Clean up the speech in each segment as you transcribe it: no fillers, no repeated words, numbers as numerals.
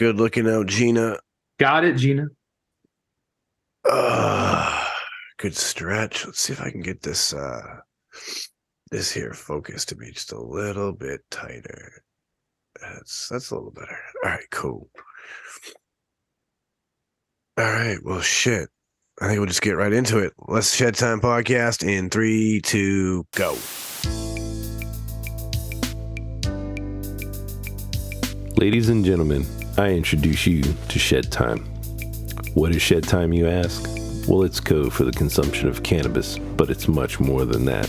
Good looking out, Gina. Got it, Gina. Good stretch. Let's see if I can get this this here focus to be just a little bit tighter. That's a little better. All right, cool. All right, well, shit. I think we'll just get right into it. Let's Shedtime podcast in 3, 2, go. Ladies and gentlemen, I introduce you to Shedtime. What is Shedtime, you ask? Well, it's code for the consumption of cannabis, but it's much more than that.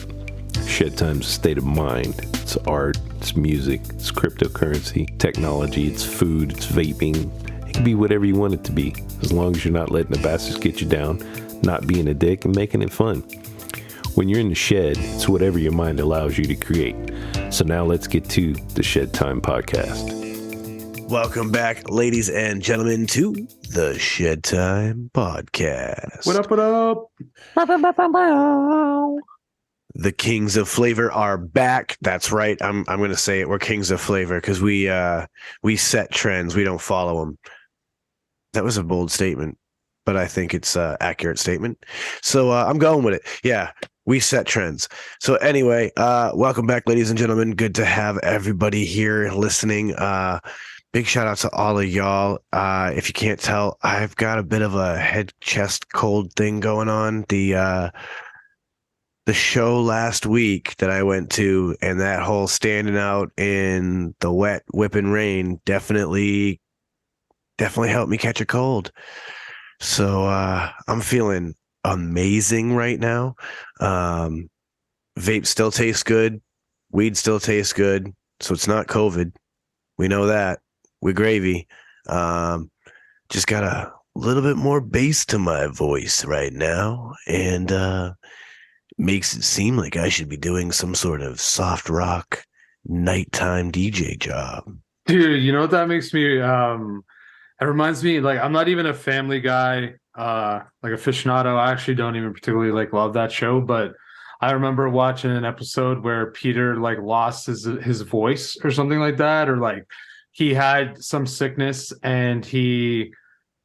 Shedtime's a state of mind. It's art, it's music, it's cryptocurrency, technology, it's food, it's vaping. It can be whatever you want it to be, as long as you're not letting the bastards get you down, not being a dick, and making it fun. When you're in the shed, it's whatever your mind allows you to create. So now let's get to the Shedtime podcast. Welcome back, ladies and gentlemen, to the Shedtime podcast. What up, what up? The Kings of Flavor are back. That's right. I'm going to say it. We're Kings of Flavor because we set trends. We don't follow them. That was a bold statement, but I think it's an accurate statement. So I'm going with it. Yeah, we set trends. So anyway, welcome back, ladies and gentlemen. Good to have everybody here listening. Big shout out to all of y'all. If you can't tell, I've got a bit of a head, chest, cold thing going on. The show last week that I went to and that whole standing out in the wet whipping rain definitely helped me catch a cold. So I'm feeling amazing right now. Vape still tastes good. Weed still tastes good. So it's not COVID. We know that. We're gravy. Just got a little bit more bass to my voice right now. And makes it seem like I should be doing some sort of soft rock nighttime DJ job. Dude, you know what that makes me it reminds me, like, I'm not even a Family Guy like aficionado. I actually don't even particularly like love that show, but I remember watching an episode where Peter like lost his voice or something like that, or like he had some sickness and he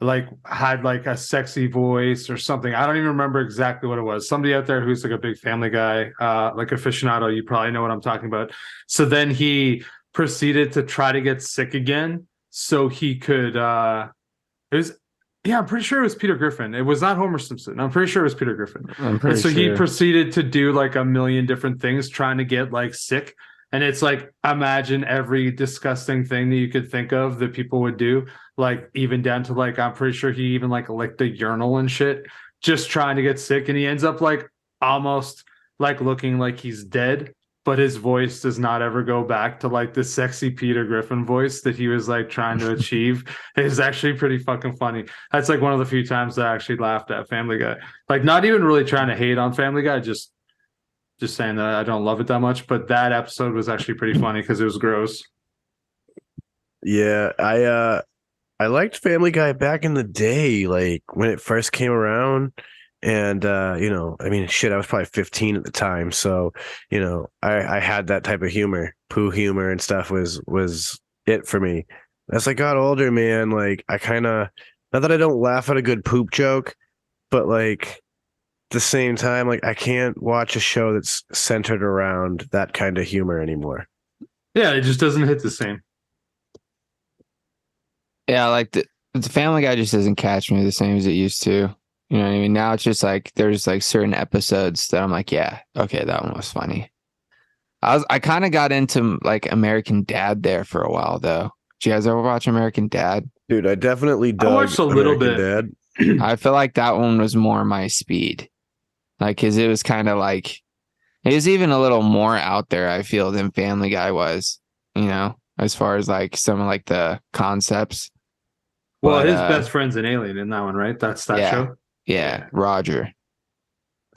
like had like a sexy voice or something. I don't even remember exactly what it was. Somebody out there who's like a big Family Guy like aficionado, you probably know what I'm talking about. So then he proceeded to try to get sick again so he could it was, yeah, I'm pretty sure it was Peter Griffin. It was not Homer Simpson. I'm pretty sure it was Peter Griffin. And so he proceeded to do like a million different things trying to get like sick. And it's like, imagine every disgusting thing that you could think of that people would do, like even down to like, I'm pretty sure he even like licked the urinal and shit, just trying to get sick. And he ends up like almost like looking like he's dead, but his voice does not ever go back to like the sexy Peter Griffin voice that he was like trying to achieve. It's actually pretty fucking funny. That's like one of the few times I actually laughed at Family Guy. Like not even really trying to hate on Family Guy, just saying that I don't love it that much, but that episode was actually pretty funny because it was gross. Yeah, I liked Family Guy back in the day, like when it first came around. And you know, I mean, shit, I was probably 15 at the time, so you know, I had that type of humor, poo humor and stuff was it for me. As I got older, man, like I kind of, not that I don't laugh at a good poop joke, but like the same time, like I can't watch a show that's centered around that kind of humor anymore. Yeah, it just doesn't hit the same. Yeah, like the Family Guy just doesn't catch me the same as it used to. You know what I mean? Now it's just like there's like certain episodes that I'm like, yeah, okay, that one was funny. I kind of got into like American Dad there for a while though. Did you guys ever watch American Dad? Dude, I definitely dug I watched a little American bit. Dad. I feel like that one was more my speed. Like, cause it was kind of like, it was even a little more out there, I feel, than Family Guy was, you know, as far as like some of like the concepts. Well, But, his best friend's an alien in that one, right? That's that yeah. show. Yeah, Roger.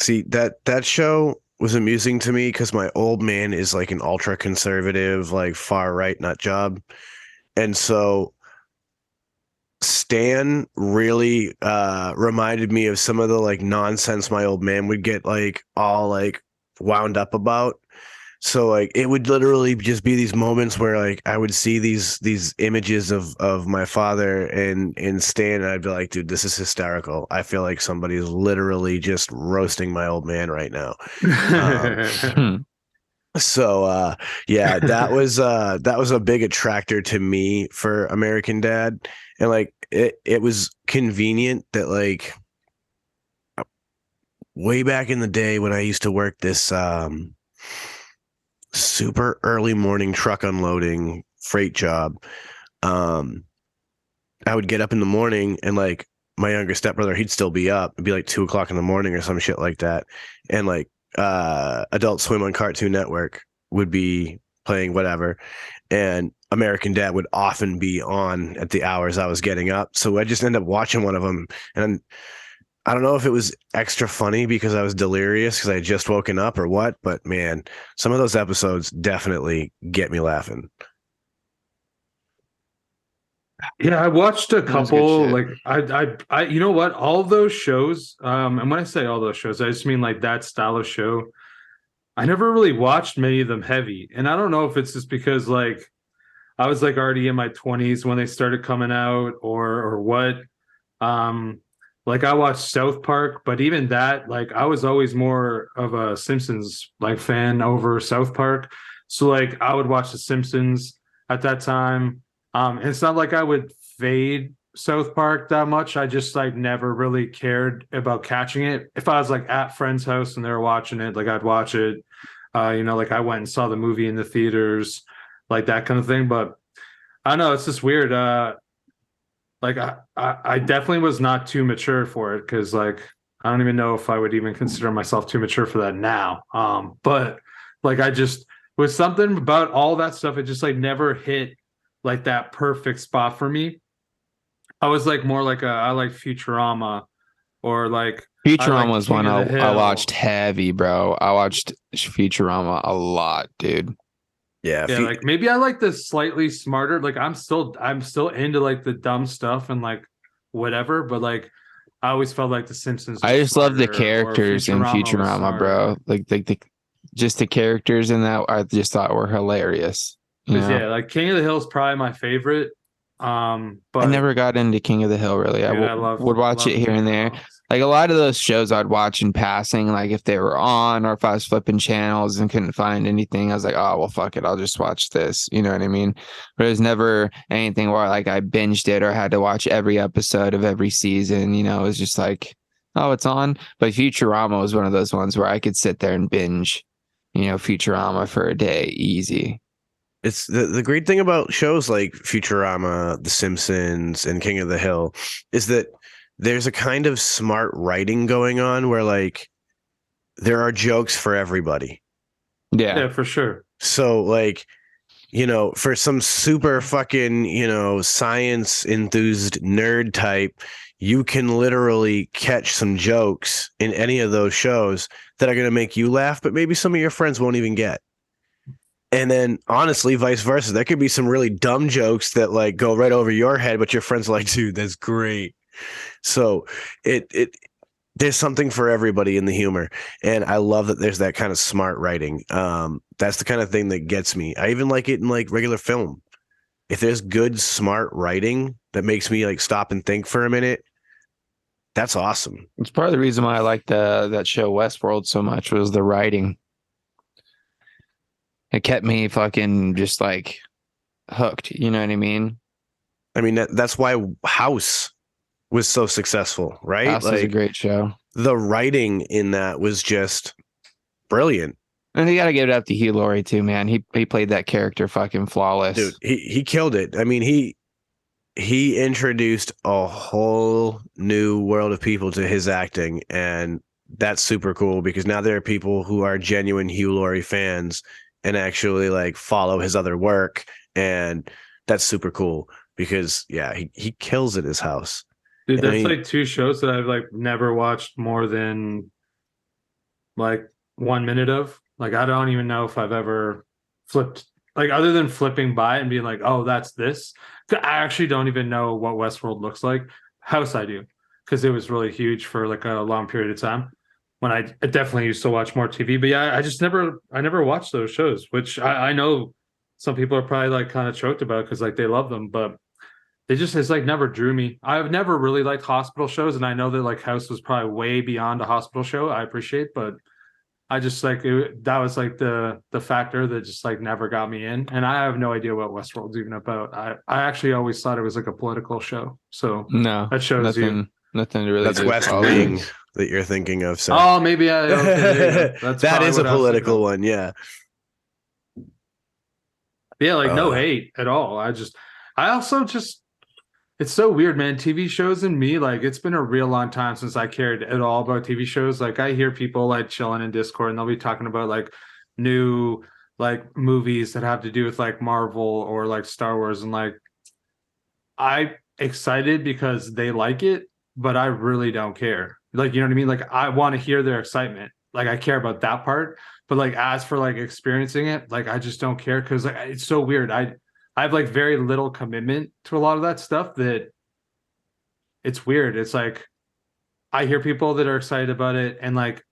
See, that show was amusing to me because my old man is like an ultra conservative, like far right nut job. And so Stan really reminded me of some of the like nonsense my old man would get like all like wound up about. So like it would literally just be these moments where like I would see these images of my father and Stan, and I'd be like, dude, this is hysterical. I feel like somebody is literally just roasting my old man right now. Hmm. So yeah, that was a big attractor to me for American Dad. And like it was convenient that like way back in the day when I used to work this super early morning truck unloading freight job. Um, I would get up in the morning and like my younger stepbrother, he'd still be up. It'd be like 2 o'clock in the morning or some shit like that. And like Adult Swim on Cartoon Network would be playing whatever. And American Dad would often be on at the hours I was getting up. So I just end up watching one of them. And I don't know if it was extra funny because I was delirious because I had just woken up or what, but man, some of those episodes definitely get me laughing. Yeah, I watched a That was good couple. shit. Like you know what? All of those shows. And when I say all those shows, I just mean like that style of show. I never really watched many of them heavy, and I don't know if it's just because like I was like already in my 20s when they started coming out, or what. Um, like I watched South Park, but even that, like I was always more of a Simpsons like fan over South Park. So like I would watch The Simpsons at that time. And it's not like I would fade South Park that much. I just like never really cared about catching it. If I was like at friend's house and they were watching it, like I'd watch it. Like I went and saw the movie in the theaters, like that kind of thing. But I don't know, it's just weird. Like I definitely was not too mature for it because like I don't even know if I would even consider myself too mature for that now. But like I just was something about all that stuff. It just like never hit like that perfect spot for me. I was like more like I like Futurama or like I Futurama like was one King of the I Hill. watched heavy, bro. I watched Futurama a lot, dude. Yeah, Yeah, like maybe I like the slightly smarter. Like I'm still into like the dumb stuff and like whatever, but like I always felt like the Simpsons I was just love the smarter or characters in Futurama was Futurama, bro. smarter. Like the just the characters in that I just thought were hilarious. You But know, yeah, like King of the Hill is probably my favorite. I But never got into King of the Hill really. dude, Would watch it love here King and of the there. Hill. Like a lot of those shows I'd watch in passing, like if they were on or if I was flipping channels and couldn't find anything, I was like, oh, well, fuck it. I'll just watch this. You know what I mean? But it was never anything where like I binged it or had to watch every episode of every season. You know, it was just like, oh, it's on. But Futurama was one of those ones where I could sit there and binge, Futurama for a day easy. it's the great thing about shows like Futurama, The Simpsons, and King of the Hill is that there's a kind of smart writing going on where like there are jokes for everybody. Yeah. Yeah, for sure. So like, for some super fucking, science enthused nerd type, you can literally catch some jokes in any of those shows that are going to make you laugh, but maybe some of your friends won't even get. And then honestly, vice versa. There could be some really dumb jokes that like go right over your head, but your friends are like, dude, that's great. So it there's something for everybody in the humor. And I love that there's that kind of smart writing. That's the kind of thing that gets me. I even like it in like regular film. If there's good, smart writing that makes me like stop and think for a minute, that's awesome. It's part of the reason why I liked that show Westworld so much was the writing. It kept me fucking just like hooked. You know what I mean? I mean, that's why House was so successful, right? House is a Like great show. the writing in that was just brilliant. And you got to give it up to Hugh Laurie too, man. He played that character fucking flawless. Dude, he killed it. I mean, he introduced a whole new world of people to his acting, and that's super cool because now there are people who are genuine Hugh Laurie fans and actually like follow his other work, and that's super cool because yeah, he kills at his House. Dude, And I that's mean, like two shows that I've like never watched more than like 1 minute of. Like I don't even know if I've ever flipped like other than flipping by and being like, oh, that's this. I actually don't even know what Westworld looks like. House I do, because it was really huge for like a long period of time. when I definitely used to watch more TV. But yeah, I never watched those shows, which I know some people are probably like kind of choked about because like they love them, but it's like never drew me. I've never really liked hospital shows, and I know that like House was probably way beyond a hospital show. I appreciate, but I just like that was like the factor that just like never got me in. And I have no idea what Westworld's even about. I actually always thought it was like a political show. So No, that shows you. nothing to really That's do with West politics. Wing that you're thinking of. So Oh, maybe okay, there you go. That's that probably is a what I was thinking political of. one. Yeah. Yeah, like no Uh, hate at all. I also just it's so weird, man. TV shows and me, like it's been a real long time since I cared at all about TV shows. Like I hear people like chilling in Discord and they'll be talking about like new like movies that have to do with like Marvel or like Star Wars, and like I'm excited because they like it, but I really don't care. Like, you know what I mean? Like I want to hear their excitement. Like I care about that part, but like as for like experiencing it, like I just don't care because like it's so weird. I have like very little commitment to a lot of that stuff that it's weird. It's like I hear people that are excited about it, and like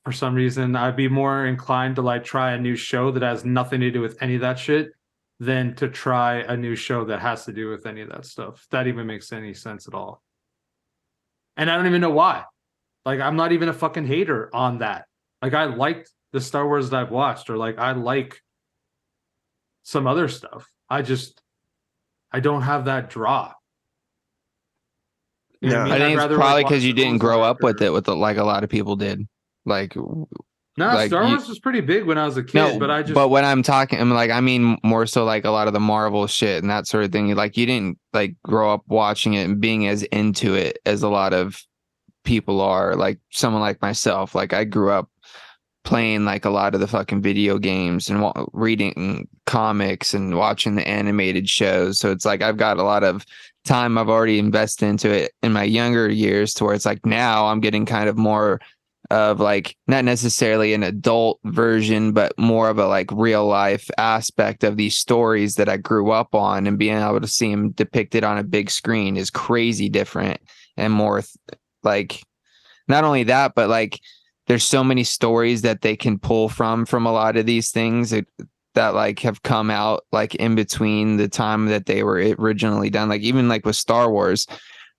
for some reason I'd be more inclined to like try a new show that has nothing to do with any of that shit than to try a new show that has to do with any of that stuff. If that even makes any sense at all. And I don't even know why. Like I'm not even a fucking hater on that. Like I liked the Star Wars that I've watched, or like I like some other stuff. I don't have that draw. You know what Yeah. I I'd think it's rather, probably like, because watch you didn't grow Ozark up with or- it like a lot of people did. Like, No, like Star you- Wars was pretty big when I was a kid, no, but I just but when I'm talking, I'm like, I mean more so like a lot of the Marvel shit and that sort of thing. Like you didn't like grow up watching it and being as into it as a lot of people are. Like someone like myself, like I grew up playing like a lot of the fucking video games and reading comics and watching the animated shows. So it's like I've got a lot of time I've already invested into it in my younger years, to where it's like now I'm getting kind of more of like not necessarily an adult version, but more of a like real life aspect of these stories that I grew up on, and being able to see them depicted on a big screen is crazy different and more like not only that, but like there's so many stories that they can pull from a lot of these things that like have come out like in between the time that they were originally done. Like even like with Star Wars,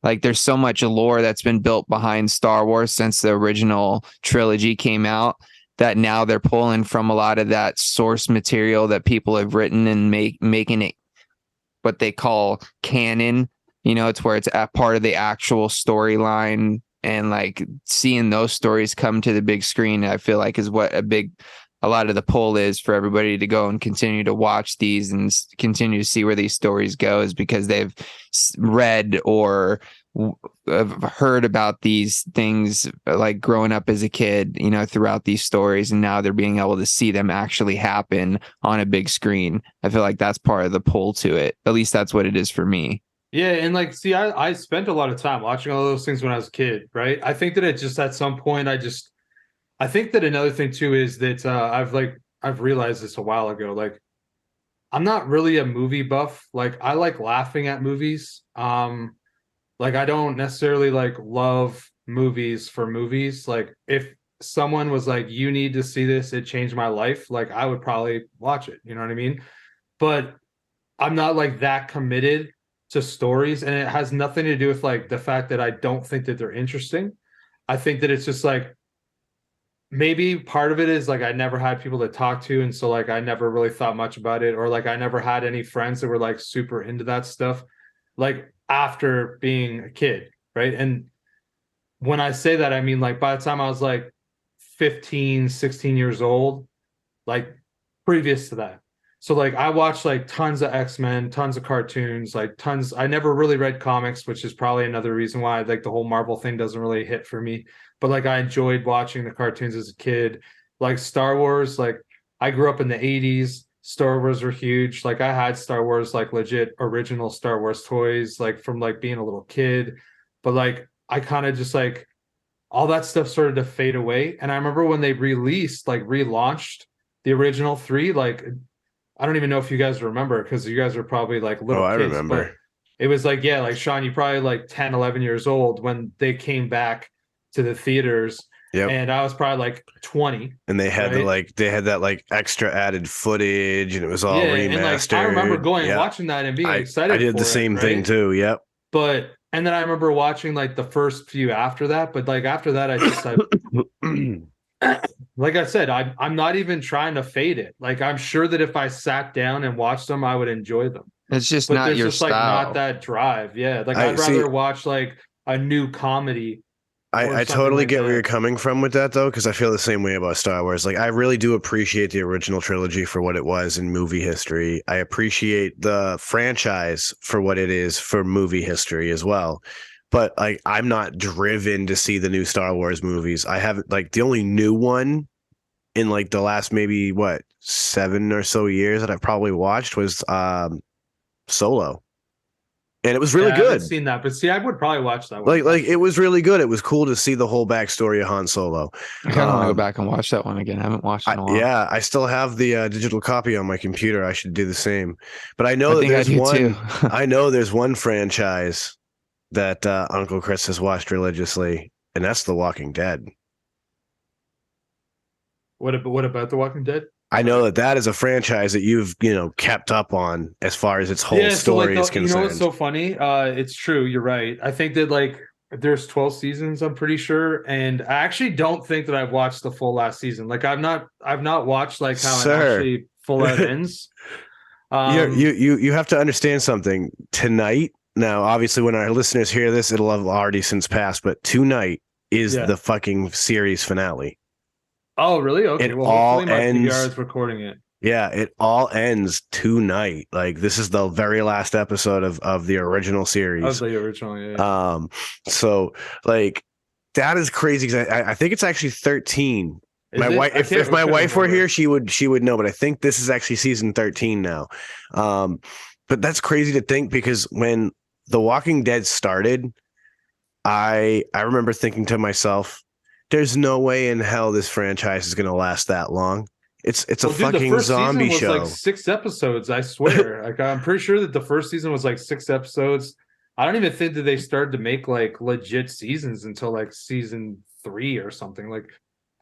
like there's so much lore that's been built behind Star Wars since the original trilogy came out, that now they're pulling from a lot of that source material that people have written and making it what they call canon. You know, it's where it's a part of the actual storyline, and like seeing those stories come to the big screen, I feel like is what a lot of the pull is for everybody to go and continue to watch these and continue to see where these stories go, is because they've read or have heard about these things like growing up as a kid, you know, throughout these stories, and now they're being able to see them actually happen on a big screen. I feel like that's part of the pull to it. At least that's what it is for me. yeah, and like see, I spent a lot of time watching all those things when I was a kid, right? I think that it just at some point I think that another thing too is that I've realized this a while ago. Like I'm not really a movie buff. Like I like laughing at movies. Like I don't necessarily like love movies for movies. Like if someone was like, you need to see this, it changed my life, like I would probably watch it. You know what I mean? But I'm not like that committed to stories, and it has nothing to do with like the fact that I don't think that they're interesting. I think that it's just like maybe part of it is like I never had people to talk to, and so like I never really thought much about it, or like I never had any friends that were like super into that stuff like after being a kid, right? And when I say that, I mean like by the time I was like 15, 16 years old, like previous to that. So like I watched like tons of X-Men, tons of cartoons, like tons. I never really read comics, which is probably another reason why like the whole Marvel thing doesn't really hit for me. But like I enjoyed watching the cartoons as a kid. Like Star Wars, like I grew up in the 80s. Star Wars were huge. Like I had Star Wars, like legit original Star Wars toys, like from like being a little kid. But like I kind of just like all that stuff started to fade away. And I remember when they relaunched the original three, like I don't even know if you guys remember, because you guys were probably like little I kids, remember. but it was like, yeah, like Sean, you probably like 10, 11 years old when they came back to the theaters. Yep. And I was probably like 20. And they had right? they had that like extra added footage, and it was all Yeah, remastered. and like I remember going and Yeah, watching that and being I excited did the for it, same thing right? too. Yep. But and then I remember watching like the first few after that, but like after that, like I said, I'm not even trying to fade it. Like I'm sure that if I sat down and watched them, I would enjoy them. It's just But not there's your just like not style. that drive. Yeah, like I I'd see. rather watch like a new comedy or I something totally like get where you're that. coming from with that though, because I feel the same way about Star Wars. Like I really do appreciate the original trilogy for what it was in movie history. I appreciate the franchise for what it is for movie history as well. But like I'm not driven to see the new Star Wars movies. I haven't like the only new one in like the last maybe what 7 or so years that I've probably watched was Solo. And it was Yeah, really I haven't good. seen that, but see, I would probably watch that one. Like it was really good. It was cool to see the whole backstory of Han Solo. I kind of want to go back and watch that one again. I haven't watched it in a while. Yeah, I still have the digital copy on my computer. I should do the same. But I know I that think I there's do one. too. I know there's one franchise that Uncle Chris has watched religiously, and that's The Walking Dead. What about The Walking Dead? I know that that is a franchise that you've kept up on as far as its whole Yeah, so story like is you know what's concerned. so funny? It's true, you're right. I think that like there's 12 seasons, I'm pretty sure, and I actually don't think that I've watched the full last season. Like I've not watched like how it Sir. actually full out ends. You have to understand something tonight. Now, obviously, when our listeners hear this, it'll have already since passed. But tonight is Yeah. the fucking series finale. Oh, really? Okay. It Well, all hopefully my ends- PVR is recording it. Yeah, it all ends tonight. Like this is the very last episode of the original Of series. the original, yeah. So like that is crazy. 'Cause I think it's actually 13. Is My it? wife, I if can't- my I can't wife were remember. here, she would know. But I think this is actually season 13 now. But that's crazy to think because when The Walking Dead started, I remember thinking to myself, "There's no way in hell this franchise is going to last that long." It's a Well, dude, the fucking first zombie season was show. like 6 episodes, I swear. Like I'm pretty sure that the first season was like 6 episodes. I don't even think that they started to make like legit seasons until like season 3 or something. Like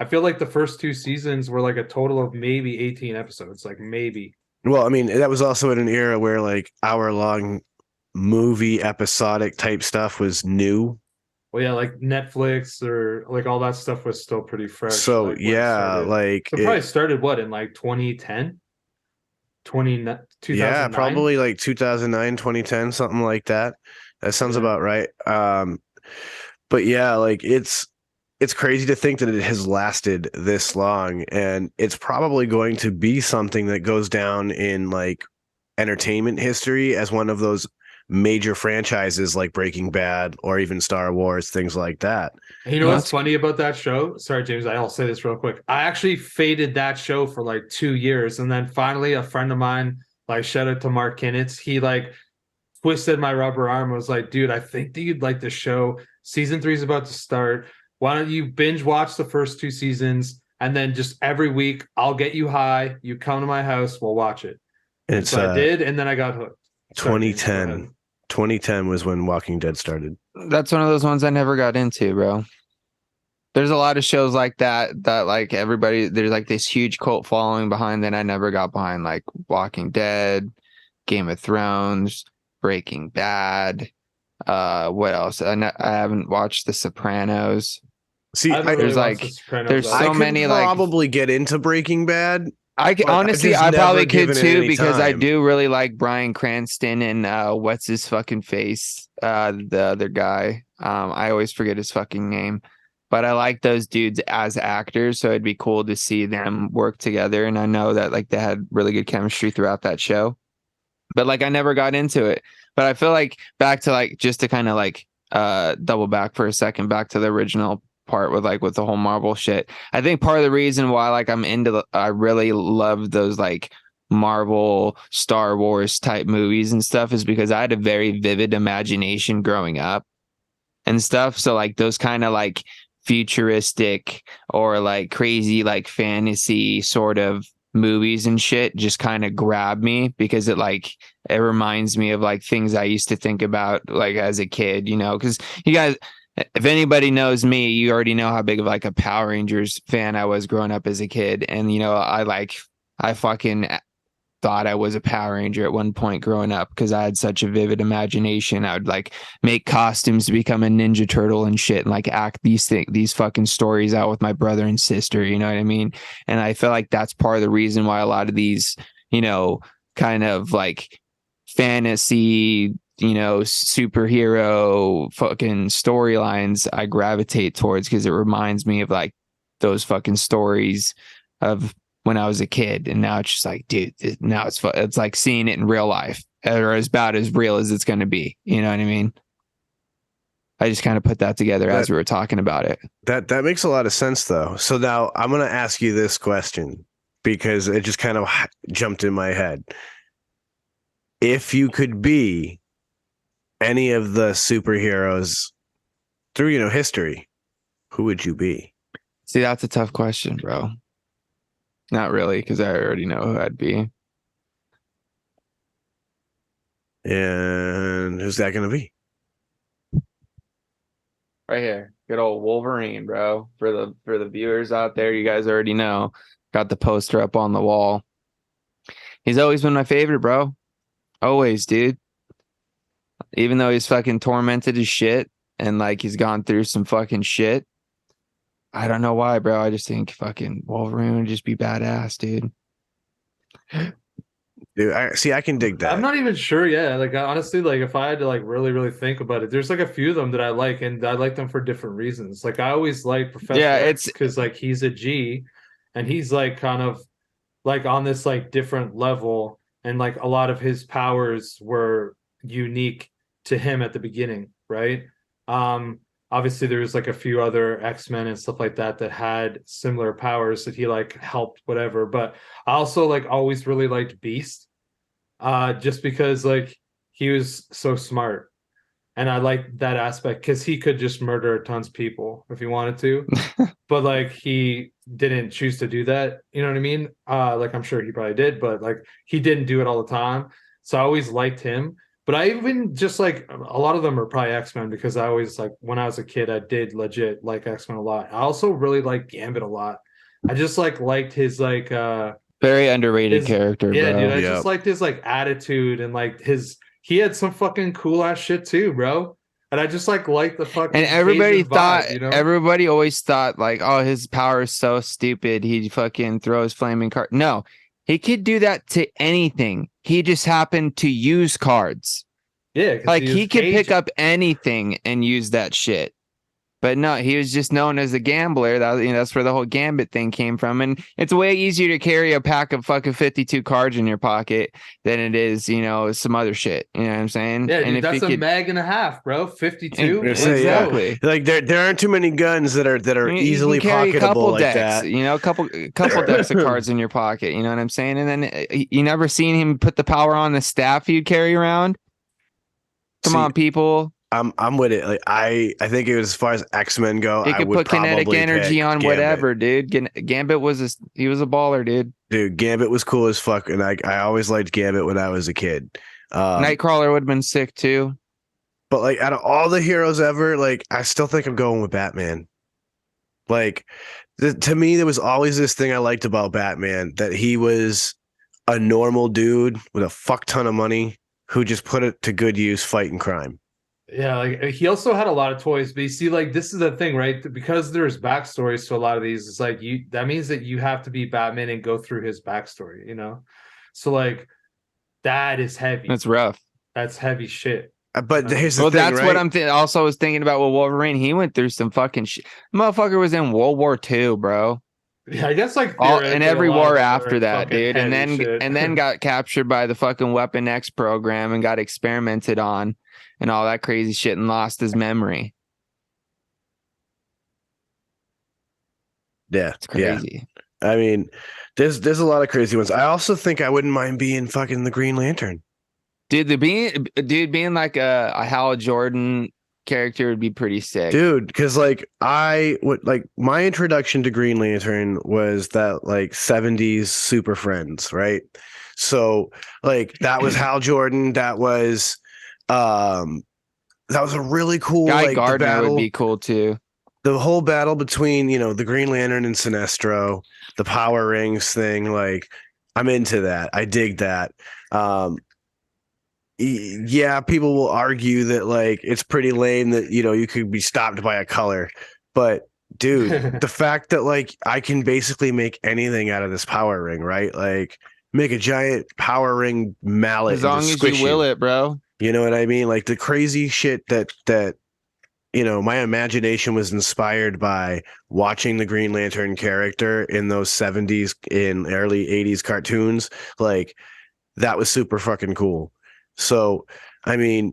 I feel like the first 2 seasons were like a total of maybe 18 episodes, like maybe. Well, I mean, that was also in an era where like hour-long movie episodic type stuff was new. Well, yeah, like Netflix or like all that stuff was still pretty fresh. So like, when it yeah, started. like It probably started what in like 2010, 2009? yeah, probably like 2009, 2010, something like that. That sounds Yeah. about right. But yeah, like it's crazy to think that it has lasted this long, and it's probably going to be something that goes down in like entertainment history as one of those major franchises like Breaking Bad or even Star Wars, things like that. And you know No, what's that's- funny about that show? Sorry, James, I'll say this real quick. I actually faded that show for like 2 years, and then finally a friend of mine, like shout out to Mark Kinnitz, he like twisted my rubber arm and was like, dude, I think that you'd like the show. Season 3 is about to start. Why don't you binge watch the first 2 seasons, and then just every week I'll get you high, you come to my house, we'll watch it. And And it's so I did, and then I got hooked. Sorry, James, go 2010. ahead. 2010 was when Walking Dead started. That's one of those ones I never got into, bro. There's a lot of shows like that like everybody, there's like this huge cult following behind that I never got behind, like Walking Dead, Game of Thrones, Breaking Bad. What else? I haven't watched The Sopranos. See, I haven't really there's watched like- The Sopranos there's either. I so could many, like- probably get into Breaking Bad. I But I've honestly, just I probably never could given it too any because I time. do really like Bryan Cranston and what's his fucking face, the other guy. I always forget his fucking name, but I like those dudes as actors, so it'd be cool to see them work together. And I know that like they had really good chemistry throughout that show, but like I never got into it. But I feel like back to like just to kind of like double back for a second, back to the original part with the whole Marvel shit. I think part of the reason why like I really love those like Marvel, Star Wars type movies and stuff is because I had a very vivid imagination growing up and stuff. So like those kind of like futuristic or like crazy like fantasy sort of movies and shit just kind of grab me because it reminds me of like things I used to think about like as a kid, because you guys if anybody knows me, you already know how big of like a Power Rangers fan I was growing up as a kid. And, you know, I fucking thought I was a Power Ranger at one point growing up because I had such a vivid imagination. I would like make costumes to become a Ninja Turtle and shit and like act these fucking stories out with my brother and sister. You know what I mean? And I feel like that's part of the reason why a lot of these, you know, kind of like fantasy, you know, superhero fucking storylines I gravitate towards because it reminds me of like those fucking stories of when I was a kid. And now it's just like, dude, now it's like seeing it in real life or as about as real as it's going to be. You know what I mean? I just kind of put that together as we were talking about it. That makes a lot of sense though. So now I'm going to ask you this question because it just kind of jumped in my head. If you could be any of the superheroes through, you know, history, who would you be? See, that's a tough question, bro. Not really, because I already know who I'd be. And who's that going to be? Right here. Good old Wolverine, bro. For the viewers out there, you guys already know. Got the poster up on the wall. He's always been my favorite, bro. Always, dude. Even though he's fucking tormented as shit and like he's gone through some fucking shit. I don't know why, bro. I just think fucking Wolverine would just be badass, dude. Dude, I can dig that. I'm not even sure. Yeah, like honestly, like if I had to like really, really think about it, there's like a few of them that I like, and I like them for different reasons. Like I always like Professor X because like he's a G, and he's like kind of like on this like different level, and like a lot of his powers were unique to him at the beginning, right? Obviously there was like a few other X-Men and stuff like that that had similar powers that he like helped whatever, but I also like always really liked Beast, just because like he was so smart, and I like that aspect because he could just murder tons of people if he wanted to, but like he didn't choose to do that, you know what I mean? Like I'm sure he probably did, but like he didn't do it all the time, so I always liked him. But I even just like a lot of them are probably X-Men because I always like when I was a kid, I did legit like X-Men a lot. I also really like Gambit a lot. I just like liked his like very underrated character, yeah, bro. dude. I just liked his like attitude and like he had some fucking cool ass shit too, bro. And I just like the fucking and everybody thought vibe, you know? Everybody always thought like, oh, his power is so stupid. He fucking throws flaming cards. No, he could do that to anything. He just happened to use cards. Yeah, like he could pick up anything and use that shit. But no, he was just known as a gambler. That, you know, that's where the whole Gambit thing came from. And it's way easier to carry a pack of fucking 52 cards in your pocket than it is, you know, some other shit. You know what I'm saying? Yeah, and dude, that's a mag and a half, bro. 52. Exactly. Like there aren't too many guns that are easily pocketable like decks, that. You know, a couple decks of cards in your pocket. You know what I'm saying? And then you never seen him put the power on the staff he'd carry around. Come on, people. I'm with it. Like I think it was as far as X-Men go. He could put kinetic energy on whatever, dude. Gambit was he was a baller, dude. Dude, Gambit was cool as fuck, and I always liked Gambit when I was a kid. Nightcrawler would have been sick too. But like out of all the heroes ever, like I still think I'm going with Batman. Like to me, there was always this thing I liked about Batman, that he was a normal dude with a fuck ton of money who just put it to good use fighting crime. Yeah, like he also had a lot of toys, but you see, like this is the thing, right? Because there's backstories to a lot of these. It's like that means that you have to be Batman and go through his backstory, you know? So like that is heavy. That's rough. That's heavy shit. But here's the thing, that's right? what I'm also was thinking about with Wolverine. He went through some fucking shit. Motherfucker was in World War II, bro. Yeah, I guess like and every war after that, dude, and shit. then got captured by the fucking Weapon X program and got experimented on and all that crazy shit and lost his memory. Yeah, it's crazy. Yeah. I mean, there's a lot of crazy ones. I also think I wouldn't mind being fucking the Green Lantern. Dude, being like a Hal Jordan character would be pretty sick, dude, because like I would like my introduction to Green Lantern was that like 70s Super Friends, right? So like that was Hal Jordan, that was that was a really cool Guy like the Gardner battle. would be cool too. The whole battle between, the Green Lantern and Sinestro, the power rings thing, like I'm into that. I dig that. Yeah, people will argue that like it's pretty lame that you could be stopped by a color, but dude, the fact that like I can basically make anything out of this power ring, right? Like make a giant power ring mallet As and long just as you squish will it, bro. You know what I mean? Like the crazy shit that my imagination was inspired by watching the Green Lantern character in those 70s in early 80s cartoons. Like that was super fucking cool. So, I mean,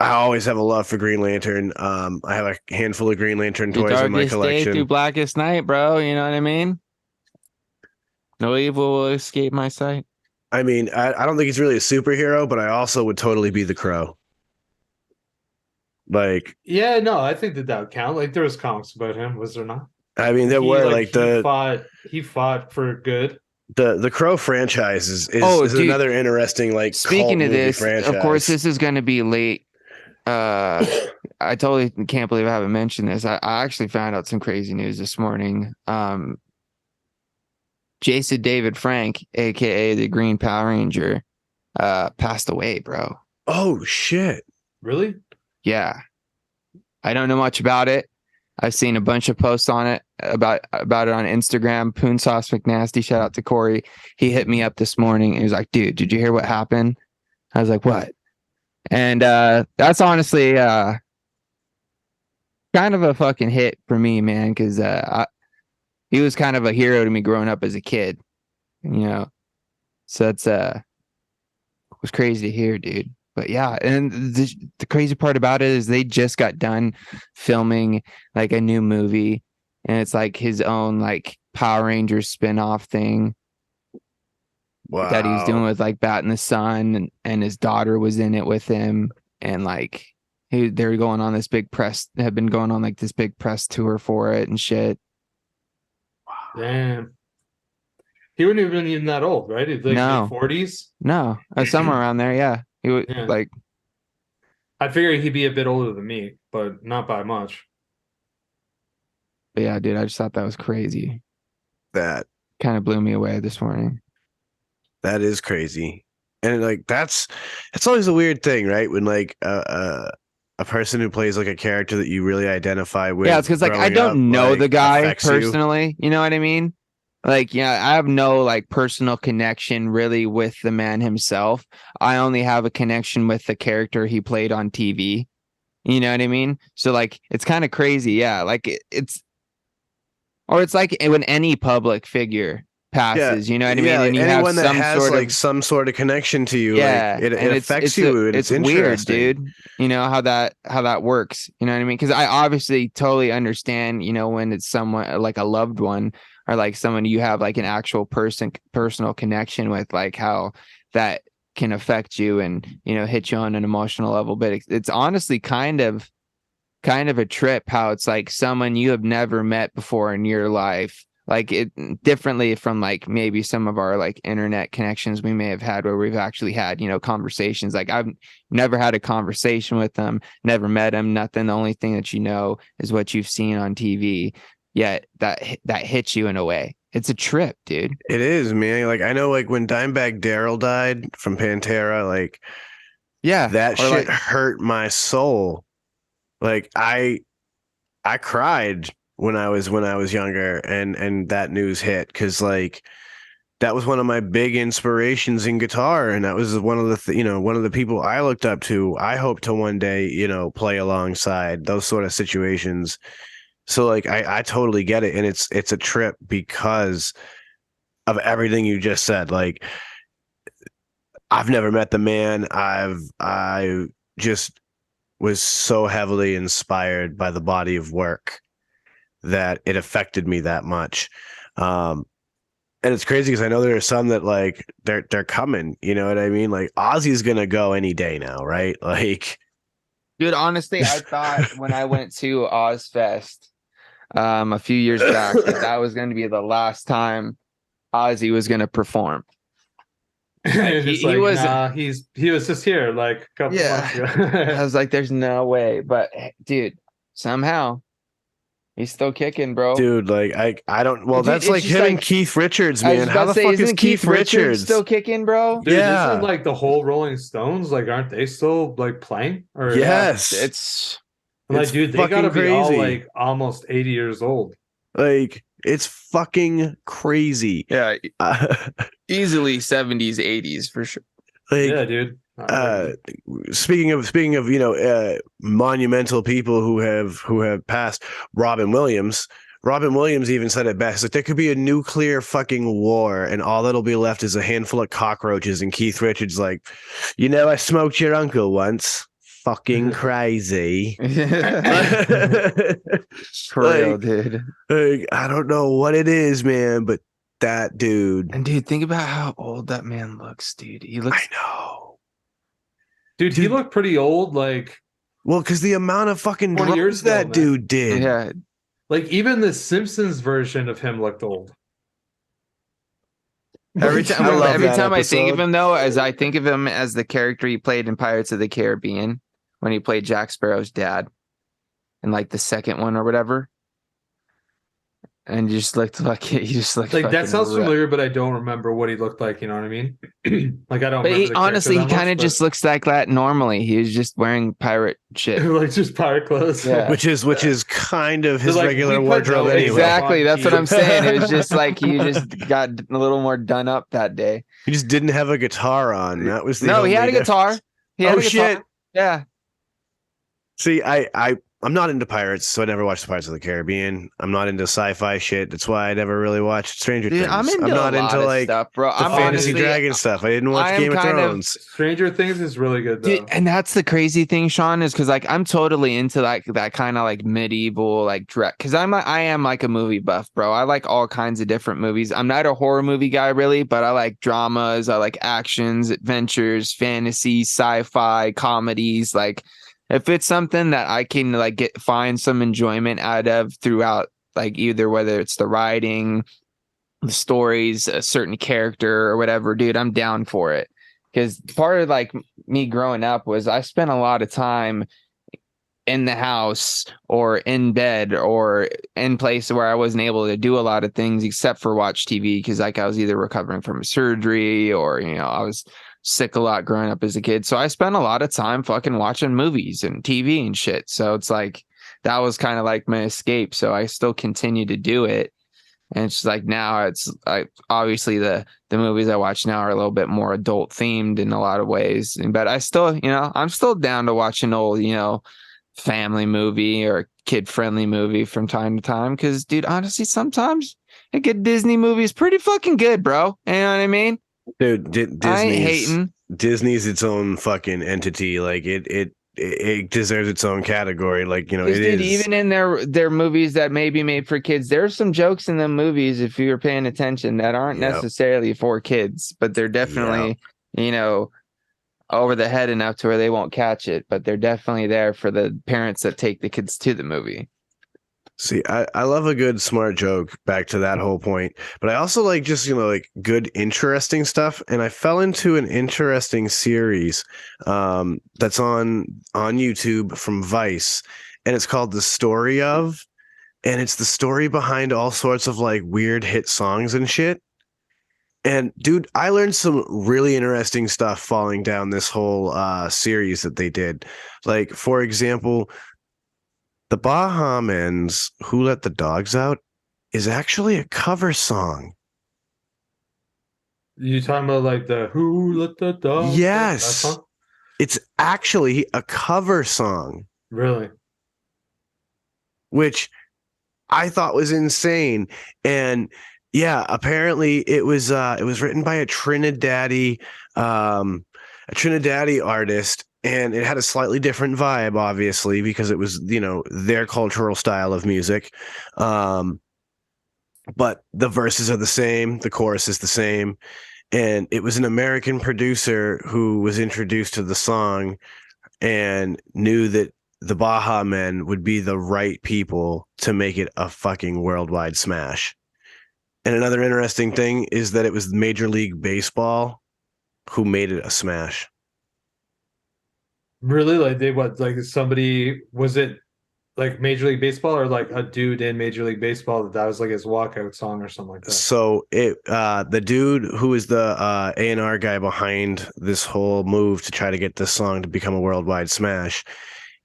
I always have a love for Green Lantern. I have a handful of Green Lantern The toys in my darkest day through collection. blackest night, bro. You know what I mean? No evil will escape my sight. I mean, I don't think he's really a superhero, but I also would totally be the Crow. Like, Yeah, no, I think that would count. Like there was comics about him, was there not? I mean, there were like he fought for good. the Crow franchise is Dude, another interesting like speaking cult of movie this, franchise. of course, this is going to be late. I totally can't believe I haven't mentioned this. I actually found out some crazy news this morning. Jason David Frank, aka the Green Power Ranger, passed away, bro. Oh shit! Really? Yeah, I don't know much about it. I've seen a bunch of posts on it about it on Instagram. Poon Sauce McNasty, shout out to Corey. He hit me up this morning and he was like, "Dude, did you hear what happened?" I was like, "What?" And that's honestly kind of a fucking hit for me, man, because he was kind of a hero to me growing up as a kid, So it's it was crazy to hear, dude. But yeah, and the crazy part about it is they just got done filming like a new movie, and it's like his own like Power Rangers spin-off thing. Wow. That he was doing with like Bat in the Sun, and his daughter was in it with him, and like they were going on this big press, have been going on like this big press tour for it and shit. Damn. He wouldn't have been even that old, right? He's like No. mid-40s. No, somewhere around there, yeah. He was like, I figured he'd be a bit older than me, but not by much. But yeah, dude, I just thought that was crazy. That kind of blew me away this morning. That is crazy. And like it's always a weird thing, right? When like a person who plays like a character that you really identify with. Yeah, it's because like I don't know the guy personally. You know what I mean? Like, yeah, I have no like personal connection really with the man himself. I only have a connection with the character he played on TV. You know what I mean? So like, it's kind of crazy. Yeah, like it's like when any public figure passes. You know what I mean? Yeah, and you anyone have that has some sort of connection to you. Yeah, like, it affects you. It's weird, dude. You know how that works. You know what I mean? Because I obviously totally understand. When it's someone like a loved one or like someone you have like an actual personal connection with, like how that can affect you and hit you on an emotional level. But it's honestly kind of a trip how it's like someone you have never met before in your life. Like it differently from like maybe some of our like internet connections we may have had where we've actually had, conversations. Like I've never had a conversation with them, never met them, nothing. The only thing that is what you've seen on TV. Yet that hits you in a way. It's a trip, dude. It is, man. Like I know like when Dimebag Darrell died from Pantera, like that shit hurt my soul. Like I cried when I was younger and that news hit because like that was one of my big inspirations in guitar and that was one of the one of the people I looked up to. I hope to one day play alongside those sort of situations. So like I totally get it and it's a trip because of everything you just said. Like I've never met the man. I just was so heavily inspired by the body of work that it affected me that much. And it's crazy because I know there are some that like they're coming, you know what I mean? Like Ozzy's gonna go any day now, right? Like dude, honestly, I thought when I went to Ozfest a few years back that was going to be the last time Ozzy was going to perform. And he- it's he like, wasn't- nah, he was just here like a couple months I ago. was like, there's no way. But dude, somehow he's still kicking, bro. Dude, like I don't. Well, Dude, that's it's like just him and like- Keith Richards, I was man. about How to the say, fuck is isn't Keith Richards still kicking, bro? Dude, Yeah. isn't like the whole Rolling Stones, like, aren't they still like playing? Or Yes, It's like, it's dude, they gotta fucking be all crazy. like almost 80 years old. like it's fucking crazy. yeah, Uh, easily 70s, 80s for sure. like Yeah, dude. speaking of monumental people who have passed, Robin Williams. Robin Williams even said it best. Like there could be a nuclear fucking war, and all that'll be left is a handful of cockroaches. And Keith Richards, like, I smoked your uncle once. Fucking crazy. For real, Like, dude. like, I don't know what it is, man, but that dude. And dude, think about how old that man looks, dude. He I looks know. Dude, he Dude. looked pretty old. Like, Well, because the amount of fucking 20 years drugs that ago, man. dude did. yeah. like even the Simpsons version of him looked old. Every I time, love every that time I think of episode. him, though, as I think of him as the character he played in Pirates of the Caribbean when he played Jack Sparrow's dad, in like the second one or whatever, and he just looked like Like that sounds familiar, but I don't remember what he looked like. You know what I mean? Like I don't. But remember he, the honestly, he character that kind of much, just looks like that normally. He was just wearing pirate shit. but- like just pirate clothes. Yeah. Which is kind of his like, regular we put wardrobe no anyway. Exactly, that's what I'm saying. It was Yeah. just like he just got a little more done up that day. He just didn't have a guitar on. That was the No, he had a only guitar. He had Oh, a guitar. shit. Yeah. See, I'm not into pirates, so I never watched the Pirates of the Caribbean. I'm not into sci-fi shit. That's why I never really watched Stranger Dude, Things. I'm into not a lot into of like stuff, bro. the I'm fantasy honestly, dragon stuff. I didn't watch I am Game of kind of- Thrones. Stranger Things is really good though. Dude, and that's the crazy thing, Sean, is because like I'm totally into like that kind of like medieval like because I am like a movie buff, bro. I like all kinds of different movies. I'm not a horror movie guy really, but I like dramas, I like actions, adventures, fantasy, sci-fi, comedies. Like if it's something that I can like find some enjoyment out of throughout, like either whether it's the writing, the stories, a certain character or whatever, dude, I'm down for it. Because part of like me growing up was I spent a lot of time in the house or in bed or in place where I wasn't able to do a lot of things except for watch TV, because like I was either recovering from a surgery or I was sick a lot growing up as a kid. So I spent a lot of time fucking watching movies and TV and shit. So it's like that was kind of like my escape. So I still continue to do it. And it's like now it's like obviously the movies I watch now are a little bit more adult themed in a lot of ways. But I still, I'm still down to watch an old, family movie or kid friendly movie from time to time. Cause dude, honestly, sometimes a good Disney movie is pretty fucking good, bro. You know what I mean? Dude, I ain't hating. Disney's its own fucking entity. Like it deserves its own category. Like it Dude, is. even in their movies that may be made for kids, there's some jokes in the movies, if you're paying attention, that aren't Yep. necessarily for kids, but they're definitely, over the head enough to where they won't catch it, but they're definitely there for the parents that take the kids to the movie. See, I love a good smart joke, back to that whole point, but I also like just like good interesting stuff. And I fell into an interesting series that's on YouTube from Vice, and it's called The Story Of, and it's the story behind all sorts of like weird hit songs and shit. And dude, I learned some really interesting stuff falling down this whole series that they did. Like, for example, the Baha Men's "Who Let the Dogs Out" is actually a cover song. You talking about like the "Who Let the Dog"? Yes. That song? It's actually a cover song, Really? which I thought was insane. And yeah, apparently it was written by a Trinidadian artist, and it had a slightly different vibe, obviously, because it was, their cultural style of music. But the verses are the same, the chorus is the same. And it was an American producer who was introduced to the song and knew that the Baha Men would be the right people to make it a fucking worldwide smash. And another interesting thing is that it was Major League Baseball who made it a smash. Really? Like they what? Like somebody was it like Major League Baseball or like a dude in Major League Baseball that was like his walkout song or something like that? So the dude who is the A&R guy behind this whole move to try to get this song to become a worldwide smash,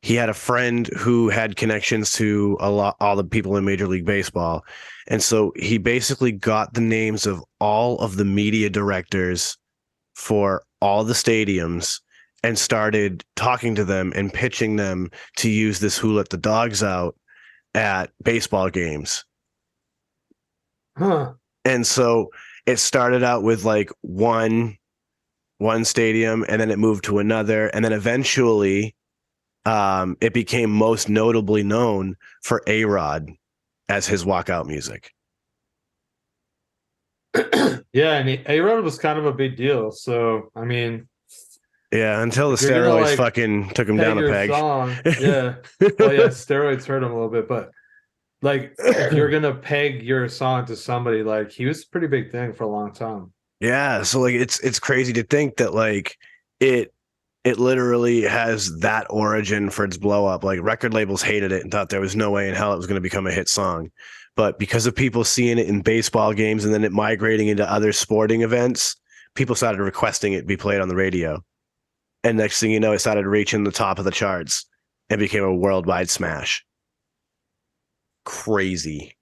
he had a friend who had connections to all the people in Major League Baseball. And so he basically got the names of all of the media directors for all the stadiums and started talking to them and pitching them to use this Who Let the Dogs Out at baseball games. Huh. And so it started out with like one stadium, and then it moved to another, and then eventually it became most notably known for A-Rod as his walkout music. Yeah, I mean, A-Rod was kind of a big deal. So, I mean, Yeah, until the if you're gonna, steroids like, fucking took him peg down a your peg. song, yeah. Well, yeah, steroids hurt him a little bit, but like if you're gonna peg your song to somebody, like he was a pretty big thing for a long time. Yeah, so like it's crazy to think that like it literally has that origin for its blow up. Like record labels hated it and thought there was no way in hell it was going to become a hit song. But because of people seeing it in baseball games and then it migrating into other sporting events, people started requesting it be played on the radio. And next thing you know, it started reaching the top of the charts and became a worldwide smash. Crazy.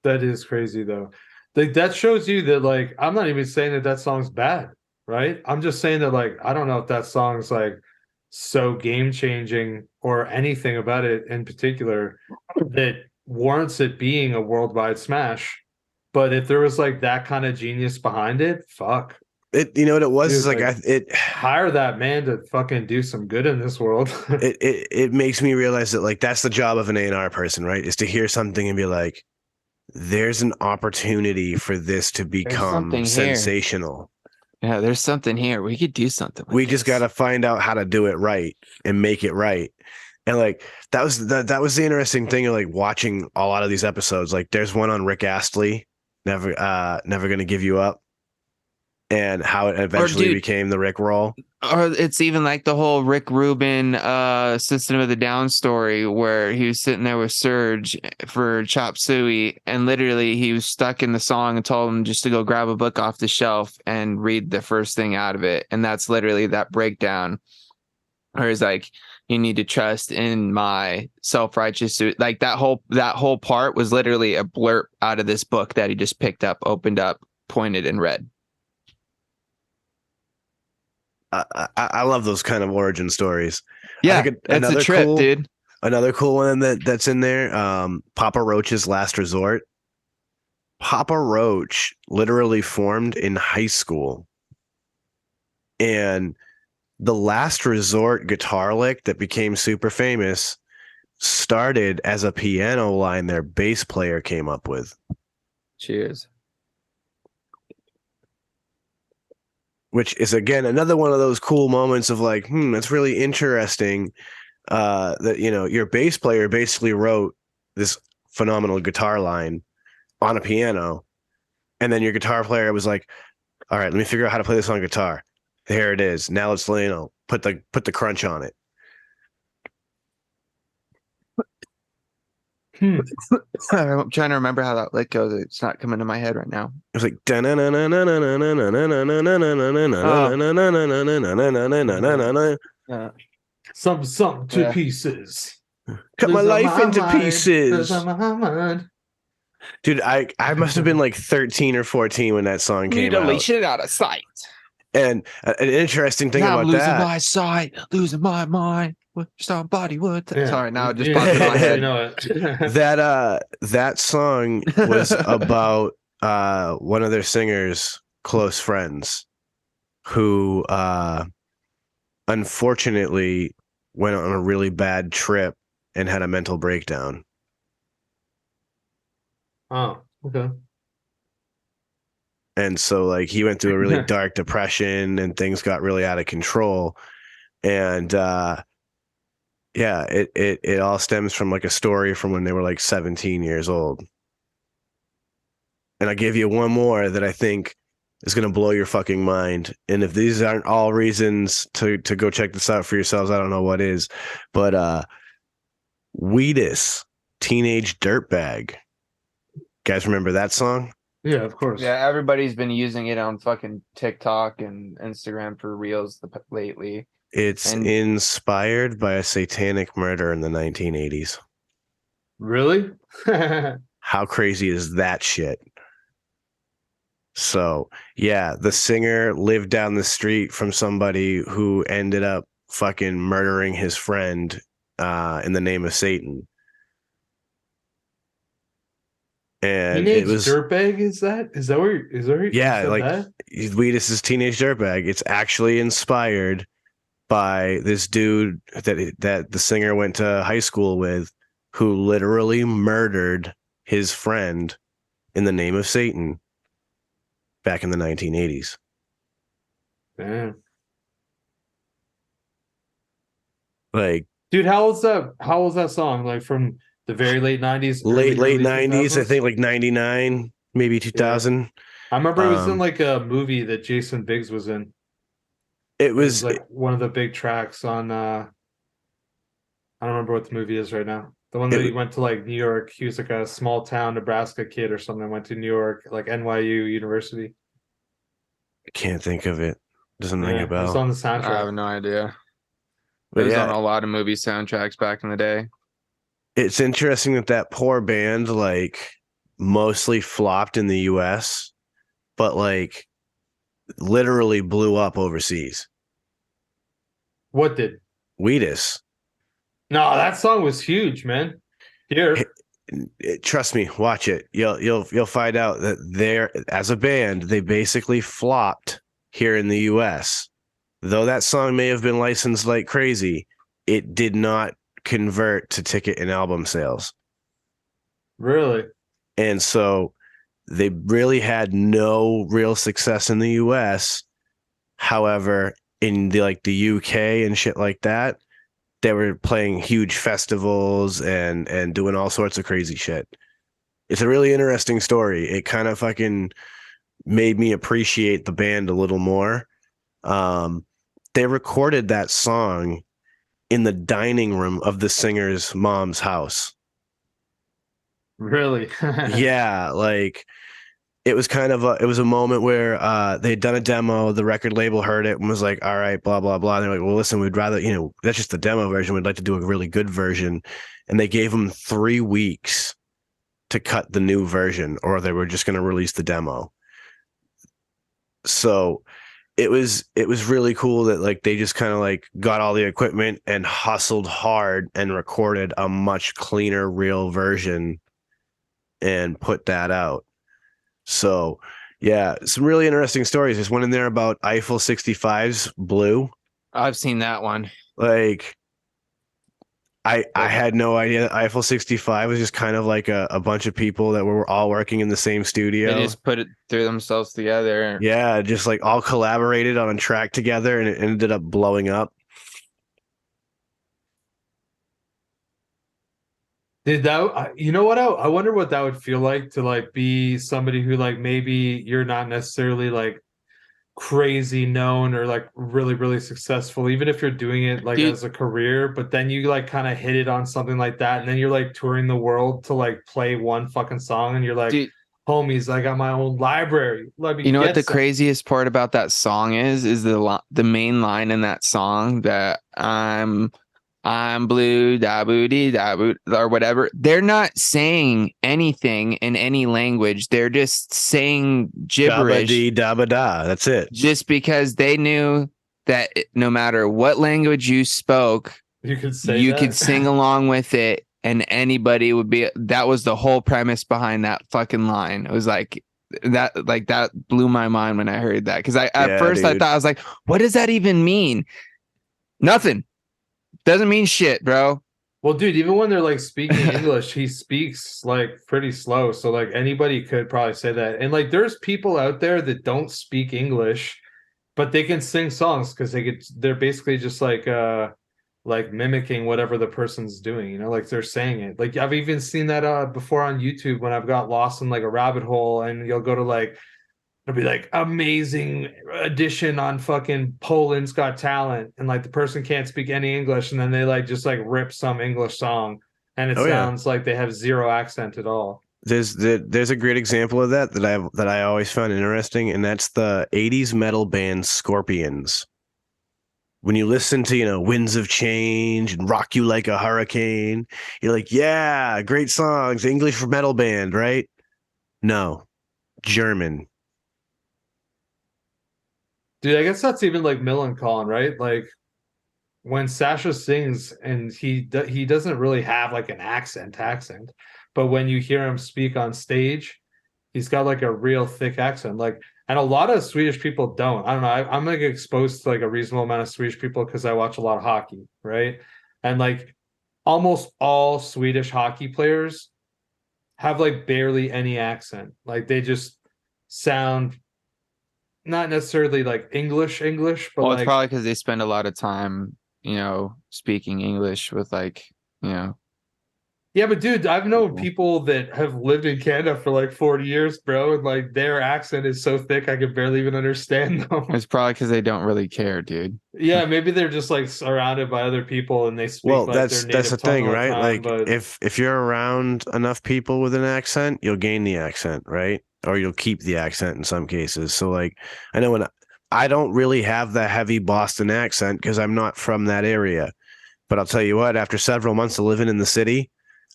That is crazy though. Like that shows you that like I'm not even saying that that song's bad, right? I'm just saying that like I don't know if that song's like so game changing or anything about it in particular that warrants it being a worldwide smash. But if there was like that kind of genius behind it, fuck. It, you know what it was? Dude, Is like, like, it hire that man to fucking do some good in this world. it makes me realize that like that's the job of an A&R person, right? Is to hear something and be like, there's an opportunity for this to become something here. sensational. Yeah, there's something here. We could do something. With We just this. got to find out how to do it right and make it right. And like that was the interesting thing of like watching a lot of these episodes. Like there's one on Rick Astley, never gonna give you up, and how it eventually became the Rick roll. Or it's even like the whole Rick Rubin System of the Down story where he was sitting there with Serge for Chop Suey and literally he was stuck in the song and told him just to go grab a book off the shelf and read the first thing out of it. And that's literally that breakdown. Or it's like, you need to trust in my self-righteous, like that whole part was literally a blurb out of this book that he just picked up, opened up, pointed, and read. I love those kind of origin stories. Yeah, it's a trip, dude. Another cool one that's in there, Papa Roach's Last Resort. Papa Roach literally formed in high school. And the Last Resort guitar lick that became super famous started as a piano line their bass player came up with. Cheers. Which is again another one of those cool moments of like, that's really interesting. That your bass player basically wrote this phenomenal guitar line on a piano, and then your guitar player was like, "All right, let me figure out how to play this on guitar. Here it is. Now let's put the crunch on it." I'm trying to remember how that lick goes. It's not coming to my head right now. It was like Something to pieces. Cut my life into pieces. Dude, I must have been like 13 or 14 when that song came out. Leash it out of sight. And an interesting thing now about I'm losing that, my sight, losing my mind. Somebody would. Yeah. Sorry, now it just popped in my head. that song was about one of their singers' close friends who unfortunately went on a really bad trip and had a mental breakdown. Oh, okay. And so like he went through a really dark depression and things got really out of control. And yeah, it all stems from like a story from when they were like 17 years old. And I'll give you one more that I think is going to blow your fucking mind. And if these aren't all reasons to go check this out for yourselves, I don't know what is. But Wheatus, Teenage Dirtbag. Guys remember that song? Yeah, of course. Yeah, everybody's been using it on fucking TikTok and Instagram for reels lately. It's inspired by a satanic murder in the 1980s. Really? How crazy is that shit? So, yeah, the singer lived down the street from somebody who ended up fucking murdering his friend in the name of Satan. And Teenage it was Dirtbag, is that where yeah, you said like that? Wheatus's Teenage Dirtbag. It's actually inspired by this dude that the singer went to high school with, who literally murdered his friend in the name of Satan back in the 1980s. Damn. Like, Dude, how was that song? Like from the very late 90s, late early 90s, I 2000s? think, like 99, maybe 2000. I remember it was in Um, like a movie that Jason Biggs was in. it It was was like one of the big tracks on I don't remember what the movie is right now. The one that he went to like New York. He was like a small town Nebraska kid or something. Went to New York, like NYU University. I can't think of it. Doesn't ring a It was bell. on the I have soundtrack. no idea. It But was yeah, on a lot of movie soundtracks back in the day. it's interesting that poor band like mostly flopped in the US, but like literally blew up overseas. What did? Wheatus. No, that song was huge, man. Here. Trust me, watch it. You'll find out that they're, as a band, they basically flopped here in the US. Though that song may have been licensed like crazy, it did not convert to ticket and album sales. Really? And so they really had no real success in the US. However, in the UK and shit like that, they were playing huge festivals and doing all sorts of crazy shit. It's a really interesting story. It kind of fucking made me appreciate the band a little more. They recorded that song in the dining room of the singer's mom's house. Really? Yeah, like it was a moment where they'd done a demo, the record label heard it and was like, all right, blah blah blah. And they're like, well, listen, we'd rather, that's just the demo version, we'd like to do a really good version. And they gave them 3 weeks to cut the new version, or they were just going to release the demo. So it was really cool that like they just kind of like got all the equipment and hustled hard and recorded a much cleaner real version and put that out. So yeah, some really interesting stories. There's one in there about Eiffel 65's Blue. I've seen that one. Like I had no idea that Eiffel 65 was just kind of like a bunch of people that were all working in the same studio. They just put it through themselves together. Yeah, just like all collaborated on a track together, and it ended up blowing up. Did that? You know what? I wonder what that would feel like to like be somebody who like maybe you're not necessarily like crazy known or like really really successful, even if you're doing it like Dude. as a career, but then you like kind of hit it on something like that, and then you're like touring the world to like play one fucking song, and you're like, Dude, homies, I got my own library. Let me. you know what get the some. craziest part about that song is the main line in that song that I'm blue da boo dee da boo or whatever. They're not saying anything in any language. They're just saying gibberish. Dabba-dee, dabba-da. That's it. Just because they knew that no matter what language you spoke, You could say you that. could sing along with it, and anybody would be. That was the whole premise behind that fucking line. It was like that blew my mind when I heard that, because at first I dude. thought, I was like, what does that even mean? Nothing. Doesn't mean shit, bro. Well, dude, even when they're like speaking English, he speaks like pretty slow. So like anybody could probably say that. And like there's people out there that don't speak English, but they can sing songs because they're basically just like mimicking whatever the person's doing, like they're saying it. Like I've even seen that before on YouTube when I've got lost in like a rabbit hole, and you'll go to like it'll be like amazing edition on fucking Poland's Got Talent, and like the person can't speak any English, and then they like just like rip some English song, and it Oh yeah. sounds like they have zero accent at all. There's a great example of that I always found interesting, and that's the 80s metal band Scorpions. When you listen to, Winds of Change and Rock You Like a Hurricane, you're like, yeah, great songs, English for metal band, right? No, German. Dude, I guess that's even like Millencolin, right? Like when Sasha sings and he doesn't really have like an accent, but when you hear him speak on stage, he's got like a real thick accent. Like, and a lot of Swedish people don't. I don't know. I'm like exposed to like a reasonable amount of Swedish people because I watch a lot of hockey, right? And like almost all Swedish hockey players have like barely any accent. Like they just sound not necessarily like English, but Well, like it's probably because they spend a lot of time, speaking English with like, yeah, but dude, I've known people that have lived in Canada for like 40 years, bro, and like their accent is so thick I could barely even understand them. it's probably because they don't really care, dude. Yeah, maybe they're just like surrounded by other people and they speak Well, like their that's native the tongue thing, all the right? time. Like But if you're around enough people with an accent, you'll gain the accent, right? Or you'll keep the accent in some cases. So like I know when I don't really have the heavy Boston accent because I'm not from that area. But I'll tell you what, after several months of living in the city,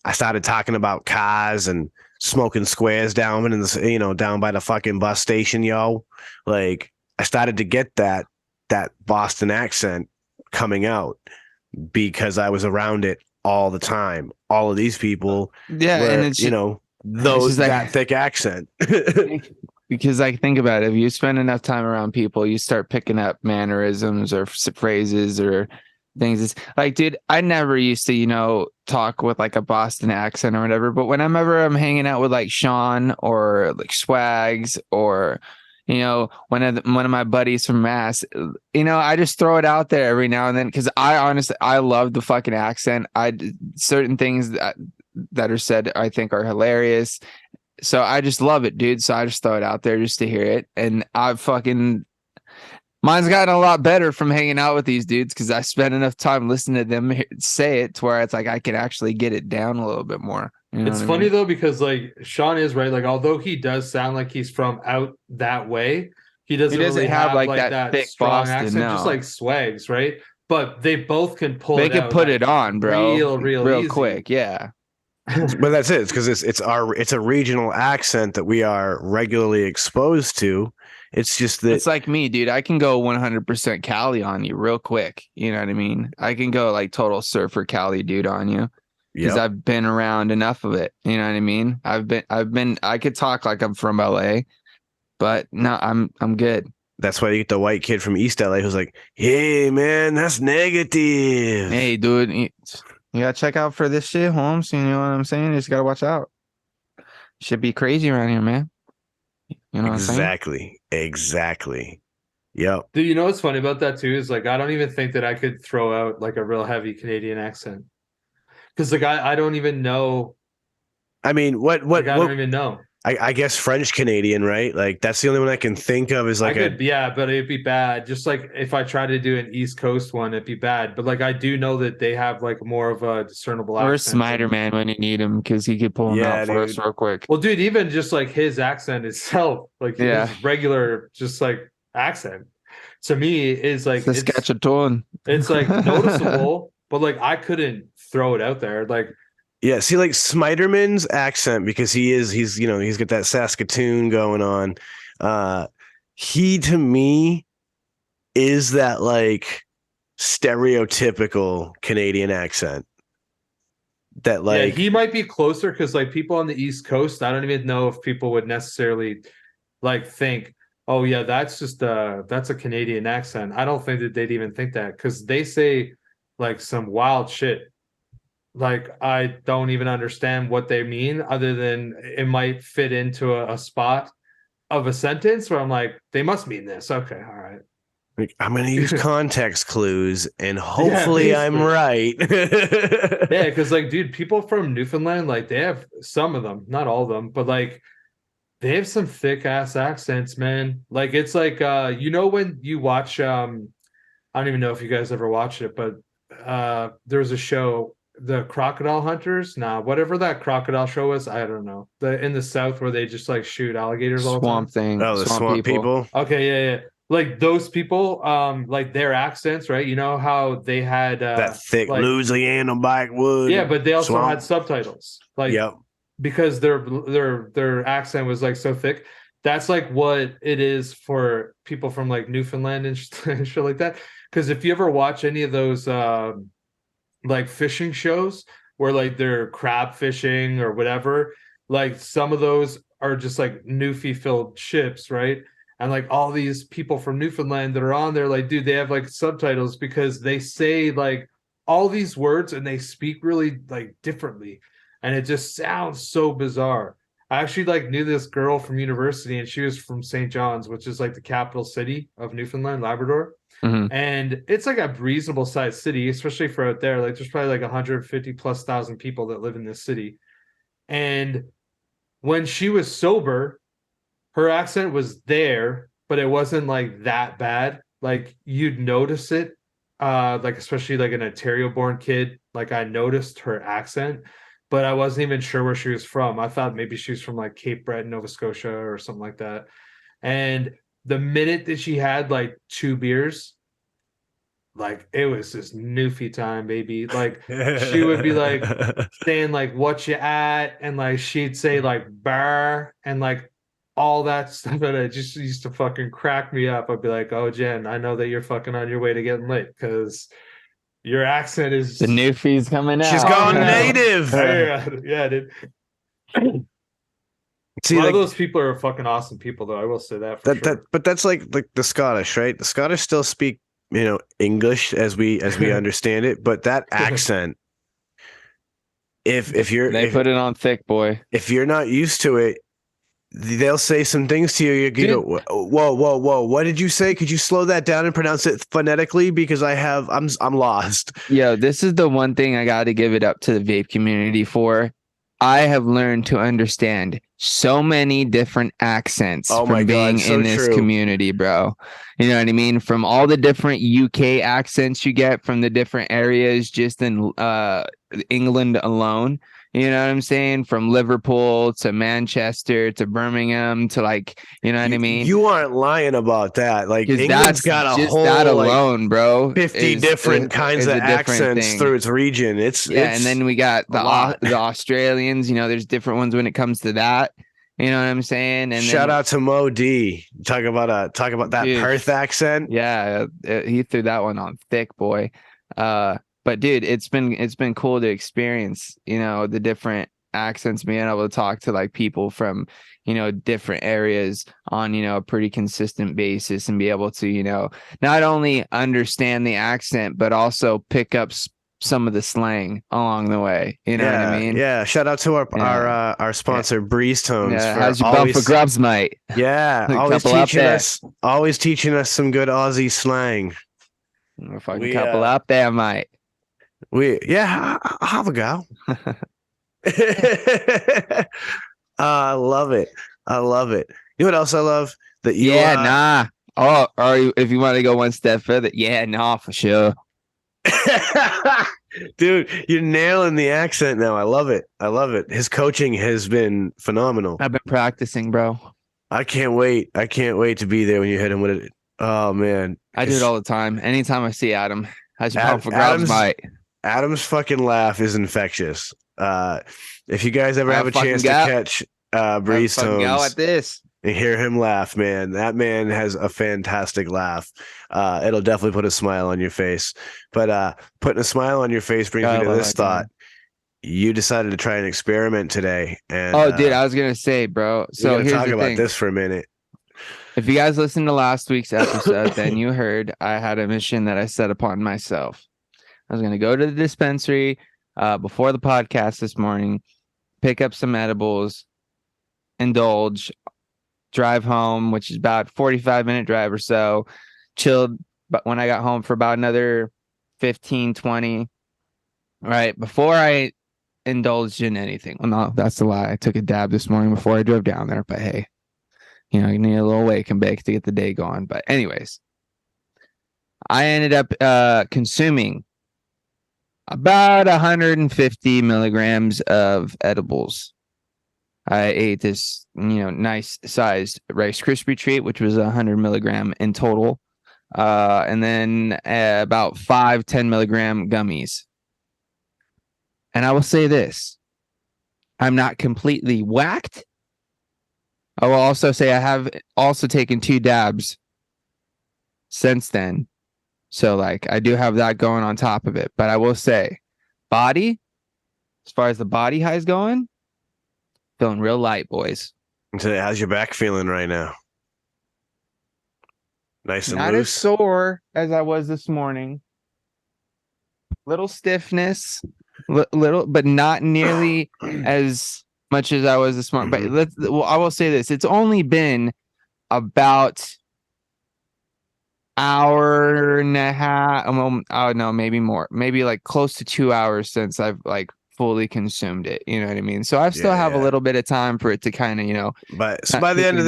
I started talking about cars and smoking squares down in the down by the fucking bus station, yo. Like I started to get that Boston accent coming out because I was around it all the time. All of these people Yeah, and were, it's just, those like that thick accent. because like think about it, if you spend enough time around people, you start picking up mannerisms or phrases or things. It's like, dude, I never used to, talk with like a Boston accent or whatever. But whenever I'm hanging out with like Sean or like Swags or one of my buddies from Mass, I just throw it out there every now and then because I love the fucking accent. Certain things that are said I think are hilarious. So I just love it, dude. So I just throw it out there just to hear it. And mine's gotten a lot better from hanging out with these dudes because I spent enough time listening to them say it to where it's like I can actually get it down a little bit more. it's funny though because like Sean is right. Like although he does sound like he's from out that way, he doesn't really have have like that thick strong Boston, accent, just no. like Swags, right? But they both can pull They it can out put like, it on, bro, real easy. quick. Yeah. But that's it. It's because it's a regional accent that we are regularly exposed to. It's just that It's like me, dude. I can go 100% Cali on you real quick. You know what I mean? I can go like total surfer Cali dude on you because I've been around enough of it. You know what I mean? I could talk like I'm from LA, but no, I'm good. That's why you get the white kid from East LA who's like, "Hey man, that's negative." Hey, dude, you gotta check out for this shit, Holmes. You know what I'm saying? You just gotta watch out. Should be crazy around here, man. You know what I'm saying? Exactly. Yep. Dude, you know what's funny about that too is like I don't even think that I could throw out like a real heavy Canadian accent because like I don't even know. I mean, I don't even know. I guess French Canadian, right? Like that's the only one I can think of is like yeah, but it'd be bad. Just like if I try to do an East Coast one, it'd be bad. But like I do know that they have like more of a discernible Or accent. Smider Man when you need him because he could pull him out for us real quick. Well, dude, even just like his accent itself, like his regular, just like accent, to me is like Saskatchewan. It's like noticeable, but like I couldn't throw it out there. Like yeah, see, like Smiderman's accent because he's got that Saskatoon going on. He to me is that like stereotypical Canadian accent. That like he might be closer because like people on the East Coast, I don't even know if people would necessarily like think, oh yeah, that's a Canadian accent. I don't think that they'd even think that because they say like some wild shit. Like I don't even understand what they mean other than it might fit into a spot of a sentence where I'm like, they must mean this. Okay, all right. Like, I'm going to use context clues and hopefully I'm right. Yeah, because like, dude, people from Newfoundland, like they have some of them, not all of them, but like They have some thick ass accents, man. Like it's like when you watch I don't even know if you guys ever watched it, but there was a show, the Crocodile Hunters. Nah, whatever that crocodile show was, I don't know. The in the South where they just like shoot alligators all the time. Swamp thing. Oh, the swamp people. Okay, yeah. Like those people, like their accents, right? You know how they had That thick like, Louisiana backwood. yeah, but they also swamp. had subtitles. Like Yep. because their accent was like so thick. That's like what it is for people from like Newfoundland and and shit like that. Because if you ever watch any of those like fishing shows where like they're crab fishing or whatever, like some of those are just like Newfie filled ships, right? And like all these people from Newfoundland that are on there, like, dude, they have like subtitles because they say like all these words and they speak really like differently. And it just sounds so bizarre. I actually like knew this girl from university and she was from St. John's, which is like the capital city of Newfoundland, Labrador. Mhm. And it's like a reasonable sized city, especially for out there. Like there's probably like 150 plus thousand people that live in this city. And when she was sober, her accent was there, but it wasn't like that bad. Like you'd notice it, like especially like an Ontario born kid. Like I noticed her accent, but I wasn't even sure where she was from. I thought maybe she was from like Cape Breton, Nova Scotia, or something like that. And the minute that she had like 2 beers, like it was just Newfie time, baby. Like she would be like saying like what you at, and like she'd say like bar and like all that stuff, and it just used to fucking crack me up. I'd be like, oh Jen, I know that you're fucking on your way to getting lit because your accent is The Newfie's coming out. She's gone native. yeah, dude. See, A lot like, of those people are fucking awesome people, though. I will say that for sure. but that's like the Scottish, right? The Scottish still speak, English as we understand it, but that accent, if They put it on thick, boy. if you're not used to it, they'll say some things to you. You go, whoa! What did you say? Could you slow that down and pronounce it phonetically? Because I'm lost. Yo, this is the one thing I got to give it up to the vape community for. I have learned to understand so many different accents from being in this community, bro. You know what I mean? From all the different UK accents you get from the different areas just in England alone. You know what I'm saying? From Liverpool to Manchester to Birmingham to like, you know what I mean? You aren't lying about that. Like England's got a just whole that alone, bro. 50 different kinds of accents through its region. And then we got the Australians. There's different ones when it comes to that. You know what I'm saying? And shout out to Mo D. Talk about that dude, Perth accent. Yeah, he threw that one on thick, boy. But dude, it's been cool to experience, the different accents, being able to talk to like people from, different areas on, a pretty consistent basis, and be able to, not only understand the accent, but also pick up some of the slang along the way. You know what I mean? Yeah. Shout out to our sponsor, Breeze Tones. Yeah. How's your bump for grubs, mate? Yeah. Always teaching us some good Aussie slang. A fucking couple up there, mate. I'll have a go. I love it. You know what else I love? That you nah. Oh, or if you want to go one step further, nah, for sure. Dude, you're nailing the accent now. I love it. His coaching has been phenomenal. I've been practicing, bro. I can't wait to be there when you hit him with it. Oh man, I do it all the time. Anytime I see Adam, how's your pump for grubs, mate? Adam's fucking laugh is infectious. If you guys ever have a chance to catch Breeze Tones, go at this and hear him laugh, man, that man has a fantastic laugh. It'll definitely put a smile on your face. But putting a smile on your face brings me to this thought. You decided to try an experiment today, and dude, I was gonna say, bro. So here's talk the about thing. this for a minute. If you guys listened to last week's episode, then you heard I had a mission that I set upon myself. I was going to go to the dispensary before the podcast this morning, pick up some edibles, indulge, drive home, which is about 45-minute drive or so, chilled. But when I got home for about another 15, 20, right, before I indulged in anything. Well, no, that's a lie. I took a dab this morning before I drove down there, but hey, You know, you need a little wake and bake to get the day going. But anyways, I ended up consuming about 150 milligrams of edibles. I ate this, nice sized Rice Krispie treat, which was 100 milligram in total. And then about 10 milligram gummies. And I will say this, I'm not completely whacked. I will also say I have also taken 2 dabs since then. So like I do have that going on top of it. But I will say, body, as far as the body high's going, feeling real light, boys. So how's your back feeling right now? Nice and Not as loose. sore as I was this morning. Little stiffness, little, but not nearly as much as I was this morning. But I will say this: it's only been about hour and a half. Oh no, maybe more. Maybe like close to 2 hours since I've like fully consumed it. You know what I mean? So I still have a little bit of time for it to kind of, But so by the end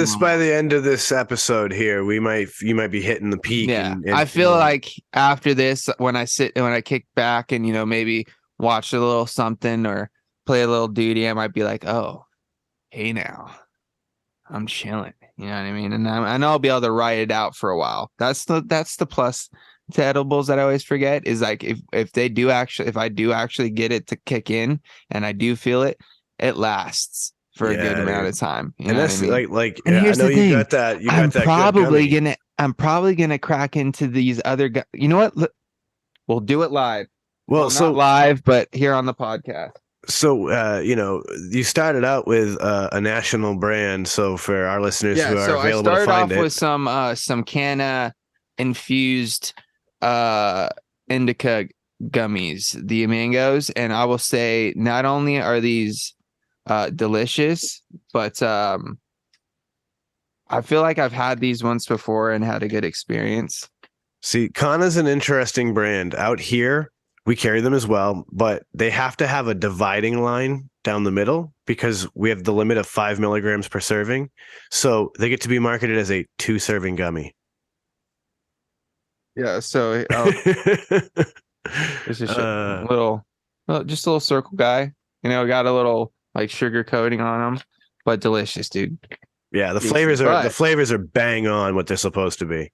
of this episode here, you might be hitting the peak. Yeah, and I feel like after this, when I kick back and maybe watch a little something or play a little duty, I might be like, oh, hey now, I'm chilling. You know what I mean? And I know I'll be able to write it out for a while. That's the plus to edibles that I always forget is like if I do actually get it to kick in and I do feel it, it lasts for a good amount of time. You know that's what I mean? like And here's I know the thing, you got that. You got I'm that. probably gonna crack into these other guys. You know what? We'll do it live. Well, not live, but here on the podcast. So, you started out with a national brand. So for our listeners who are available to find it, with some canna infused indica gummies, the mangoes, and I will say not only are these delicious, but I feel like I've had these once before and had a good experience. see, Kanna's an interesting brand. Out here, we carry them as well, but they have to have a dividing line down the middle because we have the limit of 5 milligrams per serving. So they get to be marketed as a 2-serving gummy. Yeah, so it's just a little circle guy. Got a little like sugar coating on them, but delicious, dude. Yeah, the flavors are bang on what they're supposed to be.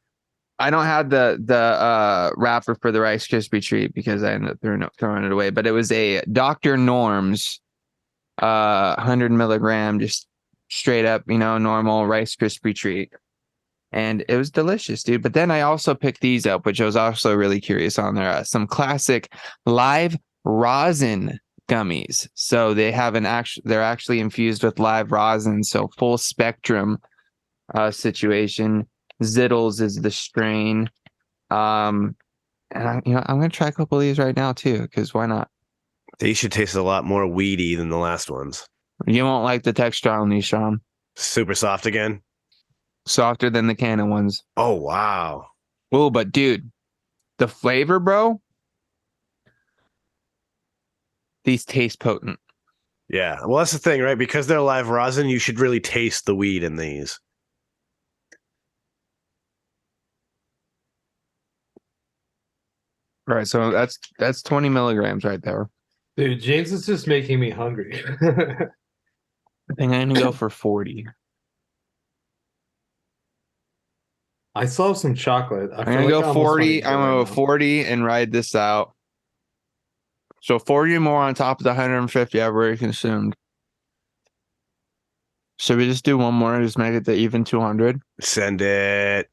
I don't have the wrapper for the Rice Krispie treat because I ended up throwing it away. But it was a Dr. Norm's 100 milligram, just straight up, normal Rice Krispie treat. And it was delicious, dude. But then I also picked these up, which I was also really curious on. There some classic live rosin gummies. So they have they're actually infused with live rosin. So full spectrum situation. Zittles is the strain. And I'm gonna try a couple of these right now too, because why not? These should taste a lot more weedy than the last ones. You won't like the texture on these, Sean. Super soft again. Softer than the Canna ones. Oh wow. Oh, but dude, the flavor, bro. These taste potent. Yeah. Well, that's the thing, right? Because they're live rosin, you should really taste the weed in these. Right, so that's 20 milligrams right there. Dude, James is just making me hungry. I think I'm gonna go for 40. I still have some chocolate. I'm gonna go 40. I'm gonna go 40 and ride this out. So 40 more on top of the 150 I've already consumed. Should we just do one more and just make it the even 200? Send it.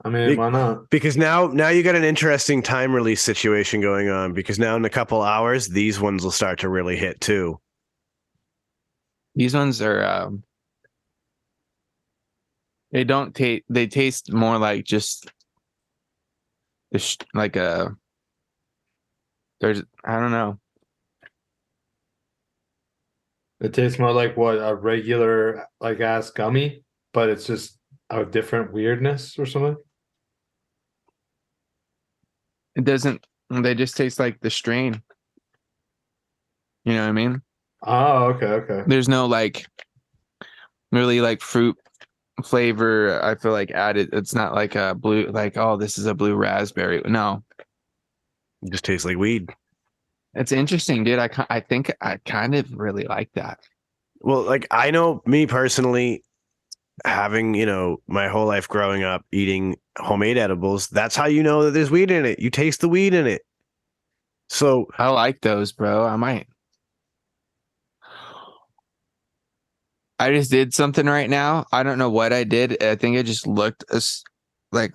I mean, why not? Because now you got an interesting time release situation going on. Because now in a couple hours, these ones will start to really hit too. These ones are they don't taste. They taste more like just like a. There's I don't know. It tastes more like what a regular like ass gummy, but it's just a different weirdness or something. It doesn't. They just taste like the strain. You know what I mean? Oh, okay. There's no like really like fruit flavor. I feel like added. It's not like a blue, like, oh, this is a blue raspberry. No, It just tastes like weed. it's interesting, dude. I think I kind of really like that. Well, like I know me personally, having, my whole life growing up eating homemade edibles, that's how you know that there's weed in it. You taste the weed in it. So I like those, bro. I might. I just did something right now. I don't know what I did. I think I just looked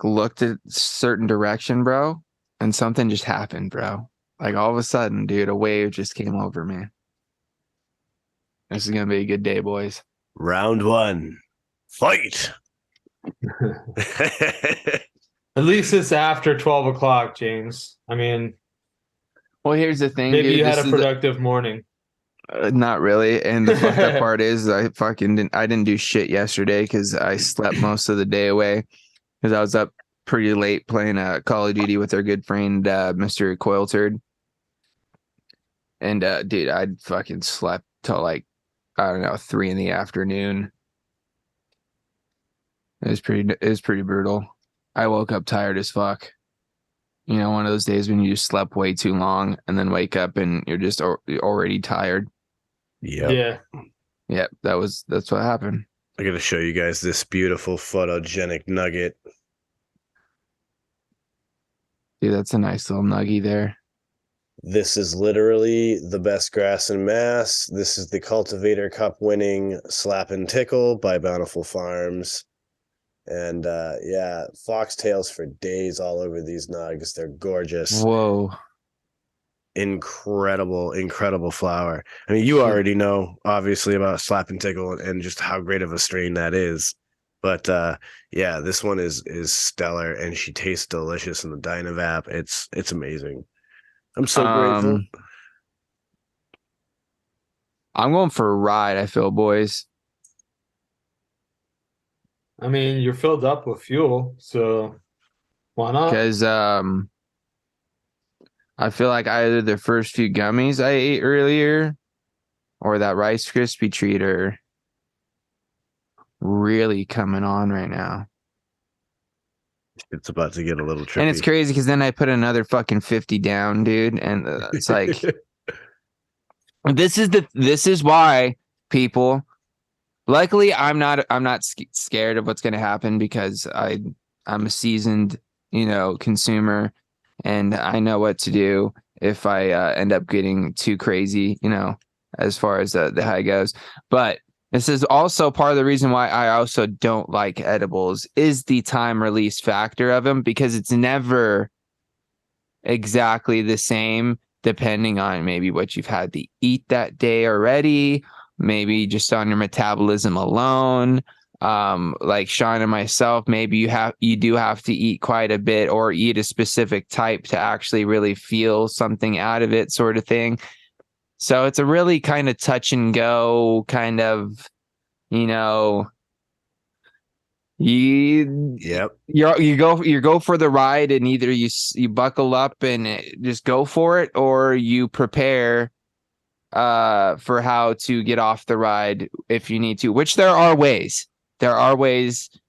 looked at certain direction, bro, and something just happened, bro. Like all of a sudden, dude, a wave just came over me. This is gonna be a good day, boys. round one, fight. At least it's after 12 o'clock, James. I mean, Well, here's the thing, maybe dude. you had a productive morning. Not really. And the fucked up part is I didn't do shit yesterday because I slept most of the day away because I was up pretty late playing Call of Duty with our good friend Mr. Coil Turd. And dude, I fucking slept till like, I don't know, 3 PM. It was pretty brutal. I woke up tired as fuck. You know, one of those days when you just slept way too long and then wake up and you're just already tired. Yeah. Yep, that's what happened. I gotta show you guys this beautiful photogenic nugget. Dude, that's a nice little nuggie there. This is literally the best grass in Mass. This is the Cultivator Cup winning Slap and Tickle by Bountiful Farms. And yeah, foxtails for days all over these nugs. They're gorgeous. Whoa. Incredible flower. I mean, you already know, obviously, about Slap and Tickle and just how great of a strain that is. But yeah, this one is stellar, and she tastes delicious in the Dynavap. It's amazing. I'm so grateful. I'm going for a ride, I feel, boys. I mean, you're filled up with fuel, so why not? Because I feel like either the first few gummies I ate earlier or that Rice Krispie treat are really coming on right now. It's about to get a little tricky. And it's crazy because then I put another fucking 50 down, dude. And it's like, this is why people, luckily I'm not scared of what's going to happen because I'm a seasoned, consumer, and I know what to do if I end up getting too crazy, as far as the high goes. But this is also part of the reason why I also don't like edibles is the time release factor of them, because it's never exactly the same depending on maybe what you've had to eat that day already, maybe just on your metabolism alone. Like Sean and myself, maybe you do have to eat quite a bit or eat a specific type to actually really feel something out of it, sort of thing. So it's a really kind of touch and go kind of, you go for the ride, and either you buckle up and just go for it, or you prepare for how to get off the ride if you need to, which there are ways.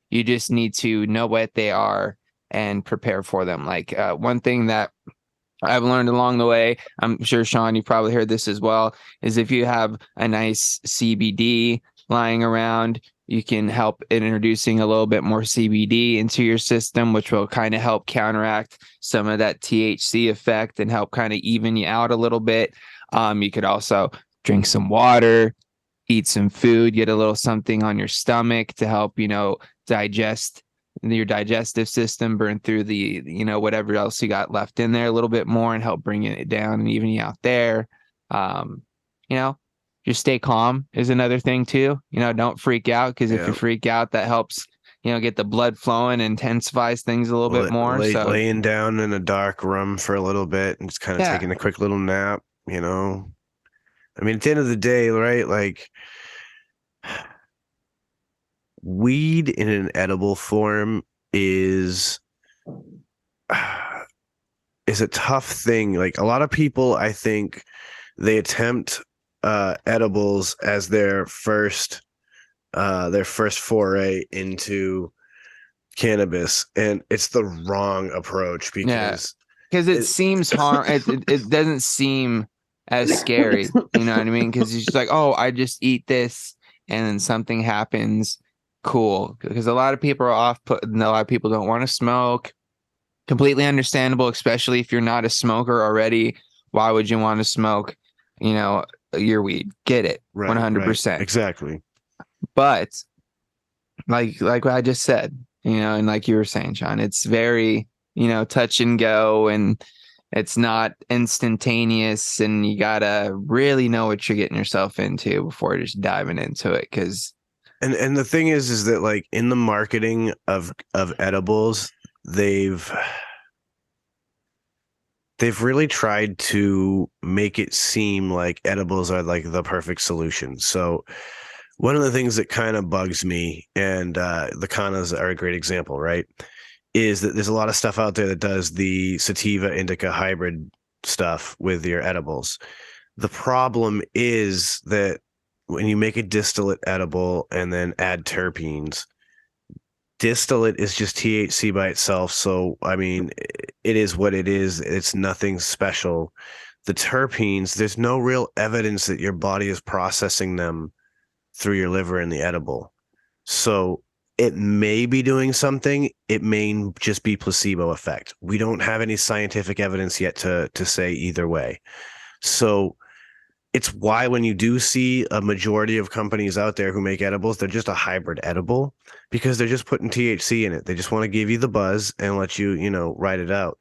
You just need to know what they are and prepare for them. Like one thing that I've learned along the way, I'm sure, Sean, you probably heard this as well, is if you have a nice CBD lying around, you can help introducing a little bit more CBD into your system, which will kind of help counteract some of that THC effect and help kind of even you out a little bit. You could also drink some water, eat some food, get a little something on your stomach to help, digest your digestive system, burn through the, whatever else you got left in there a little bit more and help bring it down and even you out there. Just stay calm is another thing too. Don't freak out, because if you freak out, that helps, get the blood flowing, intensifies things a little bit more. Laying down in a dark room for a little bit and just kind of taking a quick little nap, I mean, at the end of the day, right? Like, weed in an edible form is a tough thing. Like, a lot of people, I think, they attempt edibles as their first their first foray into cannabis, and it's the wrong approach because because it seems it doesn't seem as scary, you know what I mean? Because it's just like, oh, I just eat this and then something happens. Cool. Because a lot of people are off put, and a lot of people don't want to smoke. Completely understandable, especially if you're not a smoker already. Why would you want to smoke, your weed? Get it. right, 100%. exactly. But like what I just said, and like you were saying, Sean, it's very, touch and go, and it's not instantaneous, and you gotta really know what you're getting yourself into before just diving into it. Because And the thing is that like in the marketing of edibles, they've really tried to make it seem like edibles are like the perfect solution. So one of the things that kind of bugs me, and the Kanas are a great example, right, is that there's a lot of stuff out there that does the sativa indica hybrid stuff with your edibles. The problem is that when you make a distillate edible and then add terpenes, distillate is just THC by itself. So, I mean, it is what it is. It's nothing special. The terpenes, there's no real evidence that your body is processing them through your liver in the edible. So it may be doing something. It may just be placebo effect. We don't have any scientific evidence yet to say either way. So it's why when you do see a majority of companies out there who make edibles, they're just a hybrid edible because they're just putting THC in it. They just want to give you the buzz and let you, ride it out.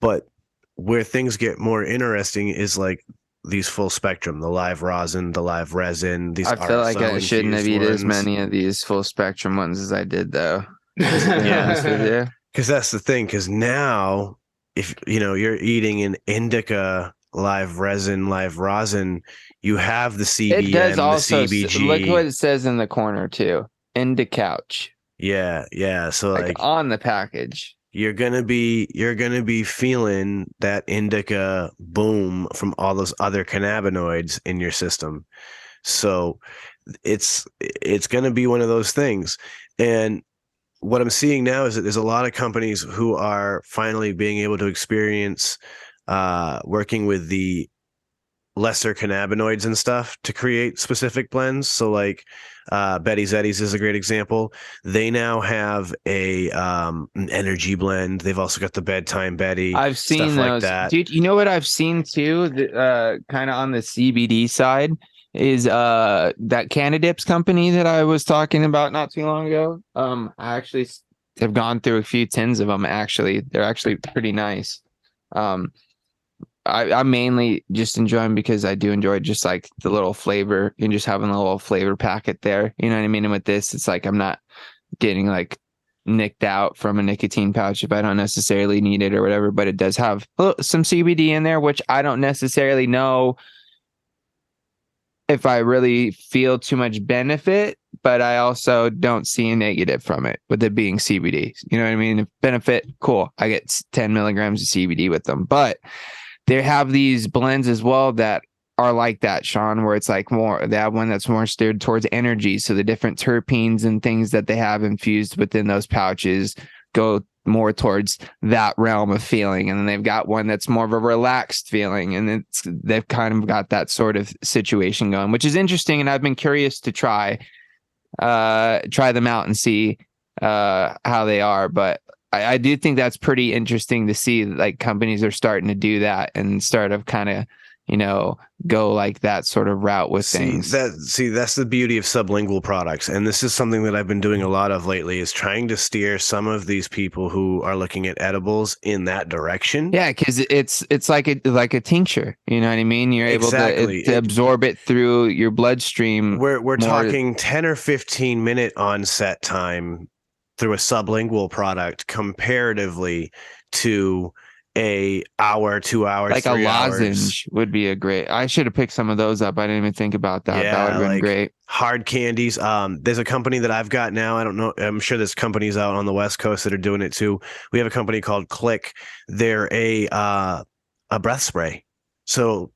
But where things get more interesting is like these full spectrum, the live rosin, the live resin. These I feel like I shouldn't have eaten as ones. many of these full spectrum ones as I did, though. Yeah, because that's the thing. Because now, if you're eating an indica live rosin, you have the CBN, It does also the CBG. look what it says in the corner too. Indicouch. Yeah. So like on the package. you're gonna be feeling that indica boom from all those other cannabinoids in your system. So it's gonna be one of those things. And what I'm seeing now is that there's a lot of companies who are finally being able to experience working with the lesser cannabinoids and stuff to create specific blends. So like Betty's Eddies is a great example. They now have an energy blend. They've also got the bedtime Betty. I've seen stuff those. like that. Dude, you know what I've seen too? Kind of on the CBD side is that Cannadips company that I was talking about not too long ago. I actually have gone through a few tins of them. Actually, they're actually pretty nice. I mainly just enjoy them because I do enjoy just like the little flavor and just having a little flavor packet there. You know what I mean? And with this, it's like I'm not getting like nicked out from a nicotine pouch if I don't necessarily need it or whatever, but it does have some CBD in there, which I don't necessarily know if I really feel too much benefit, but I also don't see a negative from it with it being CBD. You know what I mean? If benefit, cool. I get 10 milligrams of CBD with them, but they have these blends as well that are like that, Sean, where it's like they have one that's more steered towards energy. So the different terpenes and things that they have infused within those pouches go more towards that realm of feeling. And then they've got one that's more of a relaxed feeling. And they've kind of got that sort of situation going, which is interesting. And I've been curious to try them out and see how they are. But I do think that's pretty interesting to see like companies are starting to do that and start of kind of, go like that sort of route with things. That's the beauty of sublingual products. And this is something that I've been doing a lot of lately is trying to steer some of these people who are looking at edibles in that direction. Yeah, because it's like a tincture. You know what I mean? You're able to absorb it through your bloodstream. We're talking 10 or 15 minute onset time through a sublingual product comparatively to a hour, 2 hours, like 3 a hours. lozenge would be I should have picked some of those up. I didn't even think about that. Yeah, that would have been like great. Hard candies. There's a company that I've got now. I don't know. I'm sure there's companies out on the West Coast that are doing it too. We have a company called Click. They're a breath spray. So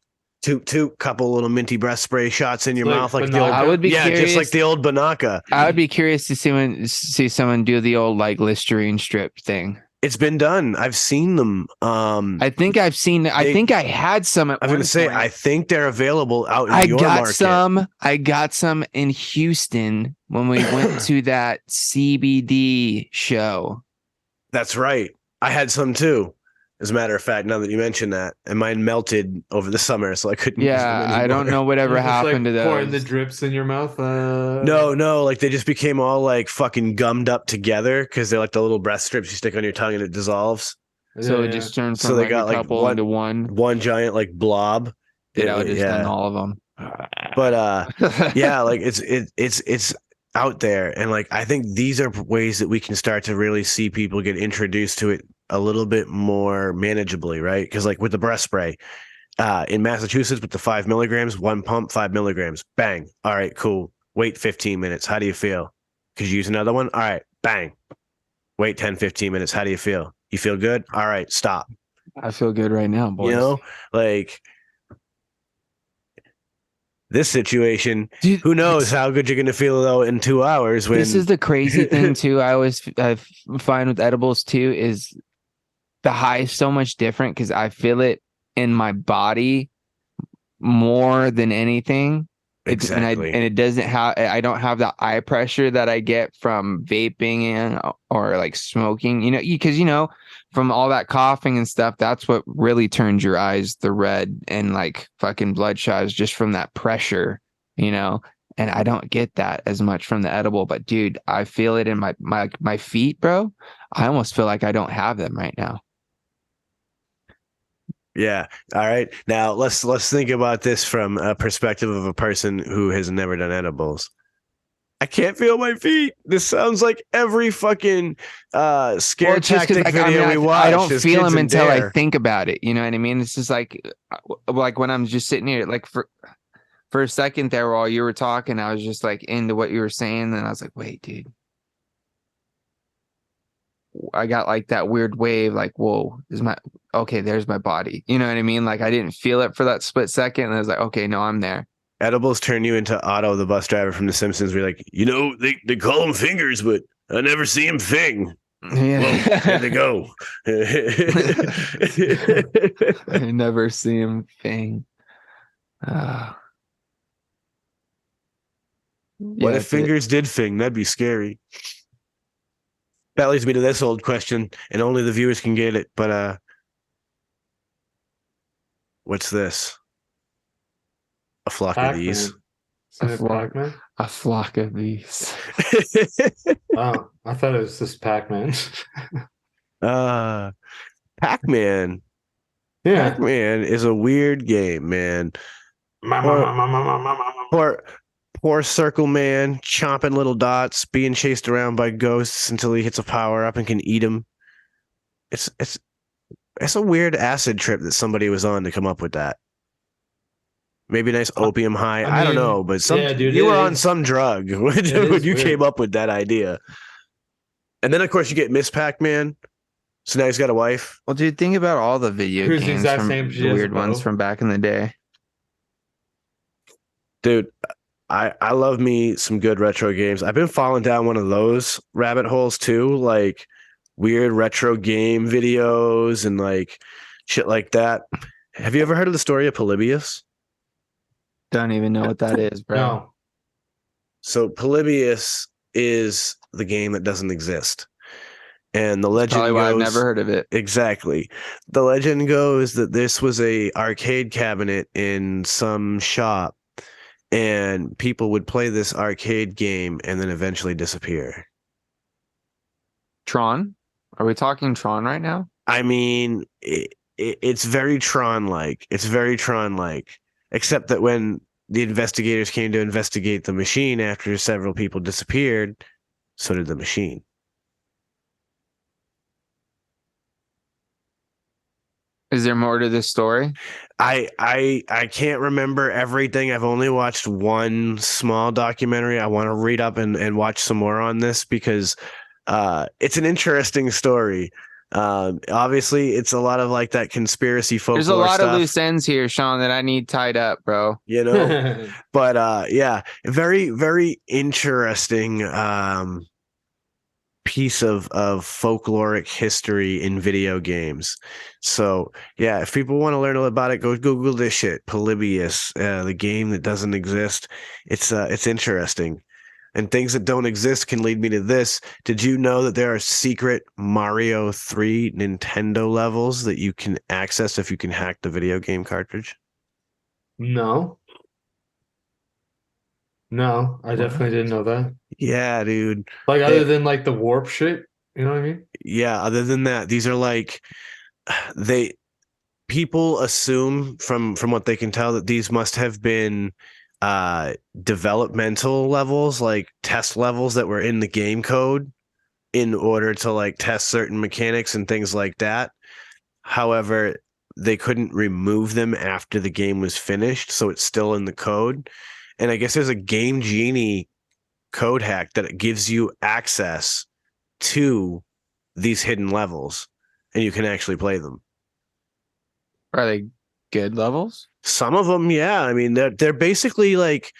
toot, couple little minty breath spray shots in your Like mouth, like the Banaka? old, I would be just curious. like the old Banaka. I would be curious to see someone do the old like Listerine strip thing. It's been done. I've seen them. I think I've seen. I think I had some. At I was going one to say, point. I think they're available out in I your got market. some. I got some in Houston when we went to that CBD show. That's right. I had some too. As a matter of fact, now that you mention that, and mine melted over the summer, so I couldn't. use them Yeah, I anymore. don't know whatever You're just, happened like, to pouring the those. drips in your mouth. No, like they just became all like fucking gummed up together because they're like the little breath strips you stick on your tongue and it dissolves. So it just turned from So they like got, a like, couple into one. One giant like blob. Dude, I would just done all of them. But yeah, like it's out there, and like I think these are ways that we can start to really see people get introduced to it a little bit more manageably, right? Because like with the breath spray, in Massachusetts with the 5 milligrams, one pump, 5 milligrams, bang. All right, cool. Wait 15 minutes. How do you feel? Could you use another one? All right, bang. Wait 10, 15 minutes. How do you feel? You feel good? All right, stop. I feel good right now, boys. You know, like this situation, Dude, who knows how good you're going to feel though in 2 hours when this is the crazy thing too. I find with edibles too is the high is so much different because I feel it in my body more than anything. exactly. And it doesn't have. I don't have the eye pressure that I get from vaping or like smoking. You know, because from all that coughing and stuff, that's what really turns your eyes the red and like fucking bloodshot is just from that pressure. And I don't get that as much from the edible. But dude, I feel it in my feet, bro. I almost feel like I don't have them right now. Yeah. All right. Now let's think about this from a perspective of a person who has never done edibles. I can't feel my feet. This sounds like every fucking scare tactic video we watch. I don't as feel kids them in until Dare. I think about it. You know what I mean? It's just like when I'm just sitting here, like for a second there while you were talking, I was just like into what you were saying, and I was like, wait, dude. I got like that weird wave, like, whoa, there's my body. You know what I mean? Like I didn't feel it for that split second, and I was like, okay, no, I'm there. Edibles turn you into Otto, the bus driver from The Simpsons. We're like, they call them fingers, but I never see him fing. Yeah. Whoa, there they go. I never see him thing. What if fingers did fing? That'd be scary. That leads me to this old question, and only the viewers can get it. But what's this? A flock of these. Pac-Man? A flock of these. Oh, I thought it was just Pac-Man. Pac-Man. Yeah. Pac-Man is a weird game, man. Poor Circle Man, chomping little dots, being chased around by ghosts until he hits a power up and can eat them. It's a weird acid trip that somebody was on to come up with that. Maybe a nice opium high. I don't know, but you were on some drug when you came up with that idea. And then, of course, you get Miss Pac-Man. So now he's got a wife. Well, dude, think about all the video Who's the games exact from same she the is, weird bro. ones from back in the day. Dude, I love me some good retro games. I've been falling down one of those rabbit holes too, like weird retro game videos and like shit like that. Have you ever heard of the story of Polybus? Don't even know what that is, bro. No. So Polybus is the game that doesn't exist. And the legend Probably why I've goes, never heard of it. exactly. The legend goes that this was a arcade cabinet in some shop, and people would play this arcade game and then eventually disappear. Tron? Are we talking Tron right now? I mean, it's very Tron-like. It's very Tron-like, except that when the investigators came to investigate the machine after several people disappeared, so did the machine. Is there more to this story? I can't remember everything. I've only watched one small documentary. I want to read up and watch some more on this because it's an interesting story. Obviously, it's a lot of like that conspiracy There's a folklore lot of stuff, loose ends here, Sean, that I need tied up, bro. you know. But yeah, very very interesting piece of folkloric history in video games. So yeah, if people want to learn about it, go Google this shit. Polybius, the game that doesn't exist. It's interesting. And things that don't exist can lead me to this. Did you know that there are secret Mario 3 Nintendo levels that you can access if you can hack the video game cartridge? No, I definitely didn't know that. Yeah, dude. Like other than like the warp shit, you know what I mean? Yeah, other than that, these are like they people assume from what they can tell that these must have been developmental levels, like test levels that were in the game code in order to like test certain mechanics and things like that. However, they couldn't remove them after the game was finished, so it's still in the code. And I guess there's a Game Genie code hack that gives you access to these hidden levels, and you can actually play them. Are they good levels? Some of them, yeah. I mean, they're basically like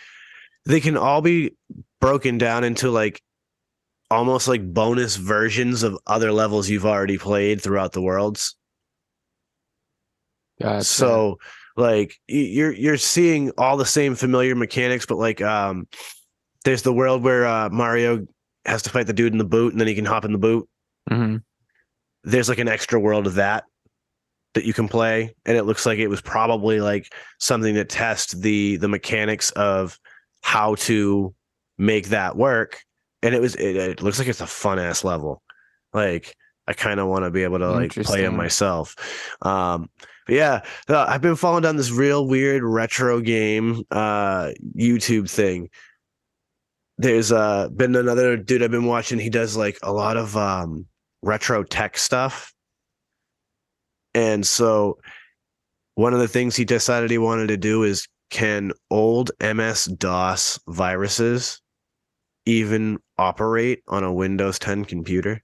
they can all be broken down into like almost like bonus versions of other levels you've already played throughout the worlds. Gotcha. So like you're seeing all the same familiar mechanics, but like there's the world where Mario has to fight the dude in the boot and then he can hop in the boot. Mhm. There's like an extra world of that you can play, and it looks like it was probably like something that tests the mechanics of how to make that work. And it looks like it's a fun ass level. Like I kind of want to be able to like play it Interesting. myself. But yeah, I've been following down this real weird retro game YouTube thing. There's been another dude I've been watching. He does like a lot of retro tech stuff. And so one of the things he decided he wanted to do is, can old MS-DOS viruses even operate on a Windows 10 computer?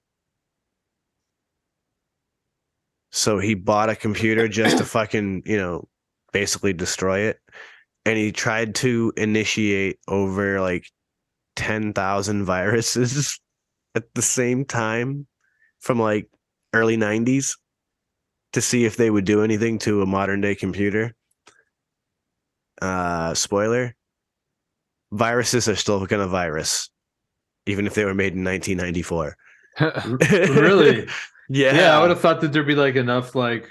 So he bought a computer just to fucking, basically destroy it. And he tried to initiate over like 10,000 viruses at the same time from like early 90s to see if they would do anything to a modern day computer. Spoiler, viruses are still gonna virus, even if they were made in 1994. Really? Yeah. I would have thought that there'd be like enough like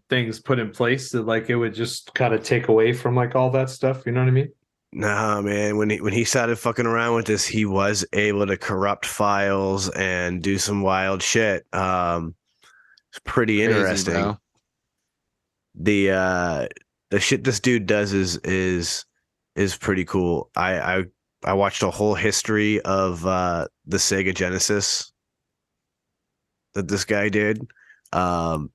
things put in place that like it would just kind of take away from like all that stuff. You know what I mean? Nah, man. When he started fucking around with this, he was able to corrupt files and do some wild shit. It's pretty Crazy, interesting. bro. The shit this dude does is pretty cool. I watched a whole history of the Sega Genesis that this guy did. Sega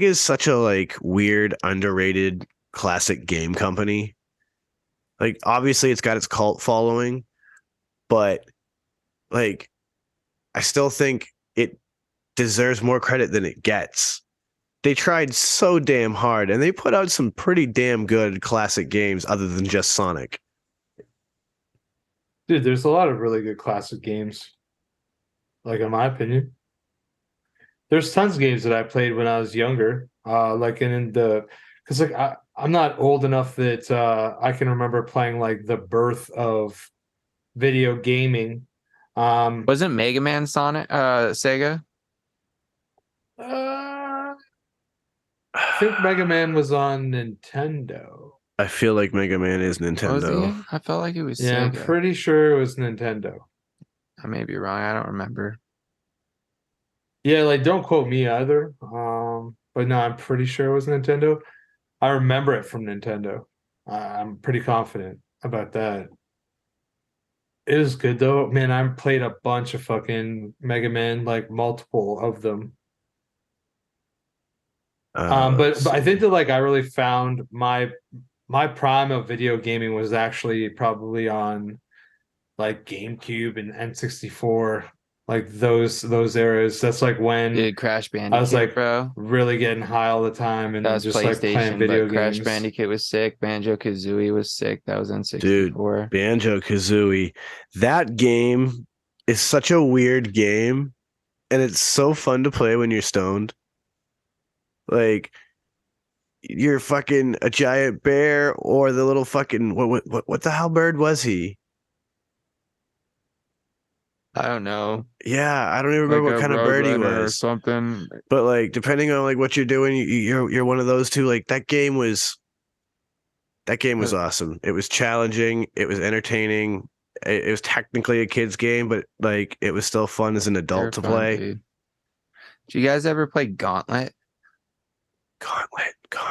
is such a like weird, underrated classic game company. Like obviously it's got its cult following, but like I still think it deserves more credit than it gets. They tried so damn hard and they put out some pretty damn good classic games other than just Sonic. Dude, there's a lot of really good classic games. Like in my opinion. There's tons of games that I played when I was younger. Because like I'm not old enough that I can remember playing like the birth of video gaming. Wasn't Mega Man Sonic Sega? I think Mega Man was on Nintendo. I feel like Mega Man is Was Nintendo. he? I felt like it was Yeah, I'm Sega. pretty sure it was Nintendo. I may be wrong. I don't remember. Yeah, like don't quote me either. But no, I'm pretty sure it was Nintendo. I remember it from Nintendo. I'm pretty confident about that. It was good though. Man, I played a bunch of fucking Mega Man, like multiple of them. But I think that like I really found my prime of video gaming was actually probably on like GameCube and N64. like those eras. That's like when Dude, Crash I was Bandicoot, like bro. really getting high all the time That and was just like playing PlayStation, video but Crash games. Bandicoot was sick. Banjo Kazooie was sick. That was Dude, N64. Banjo Kazooie. That game is such a weird game, and it's so fun to play when you're stoned. Like you're fucking a giant bear or the little fucking what the hell bird was he? I don't know. Yeah, I don't even Like remember what a kind of bird he Roadrunner or was. something. But like depending on like what you're doing, you're one of those two. Like that game was awesome. It was challenging. It was entertaining. It was technically a kid's game, but like it was still fun as an They're adult to fun, play. dude. Did you guys ever play Gauntlet?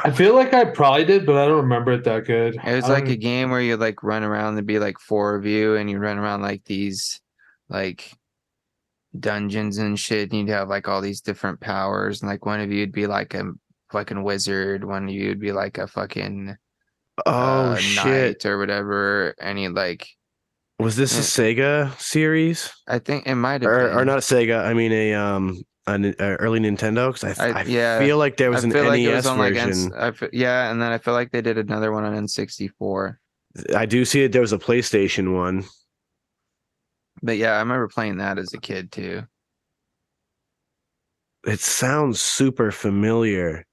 I feel like I probably did, but I don't remember it that good. It was I like a don't- game where you like run around. There'd be like 4 of you, and you run around like these like dungeons and shit. And you'd have like all these different powers, and like one of you'd be like a fucking wizard, one of you'd be like a fucking Oh shit! knight or whatever. And you like, Was this a eh, Sega series I think it might have or been. not a Sega? I mean a early Nintendo because I Yeah, feel like there was I an feel like it was NES on like version. yeah, and then I feel like they did another one on N64. I do see it. There was a PlayStation one. But yeah, I remember playing that as a kid too. It sounds super familiar.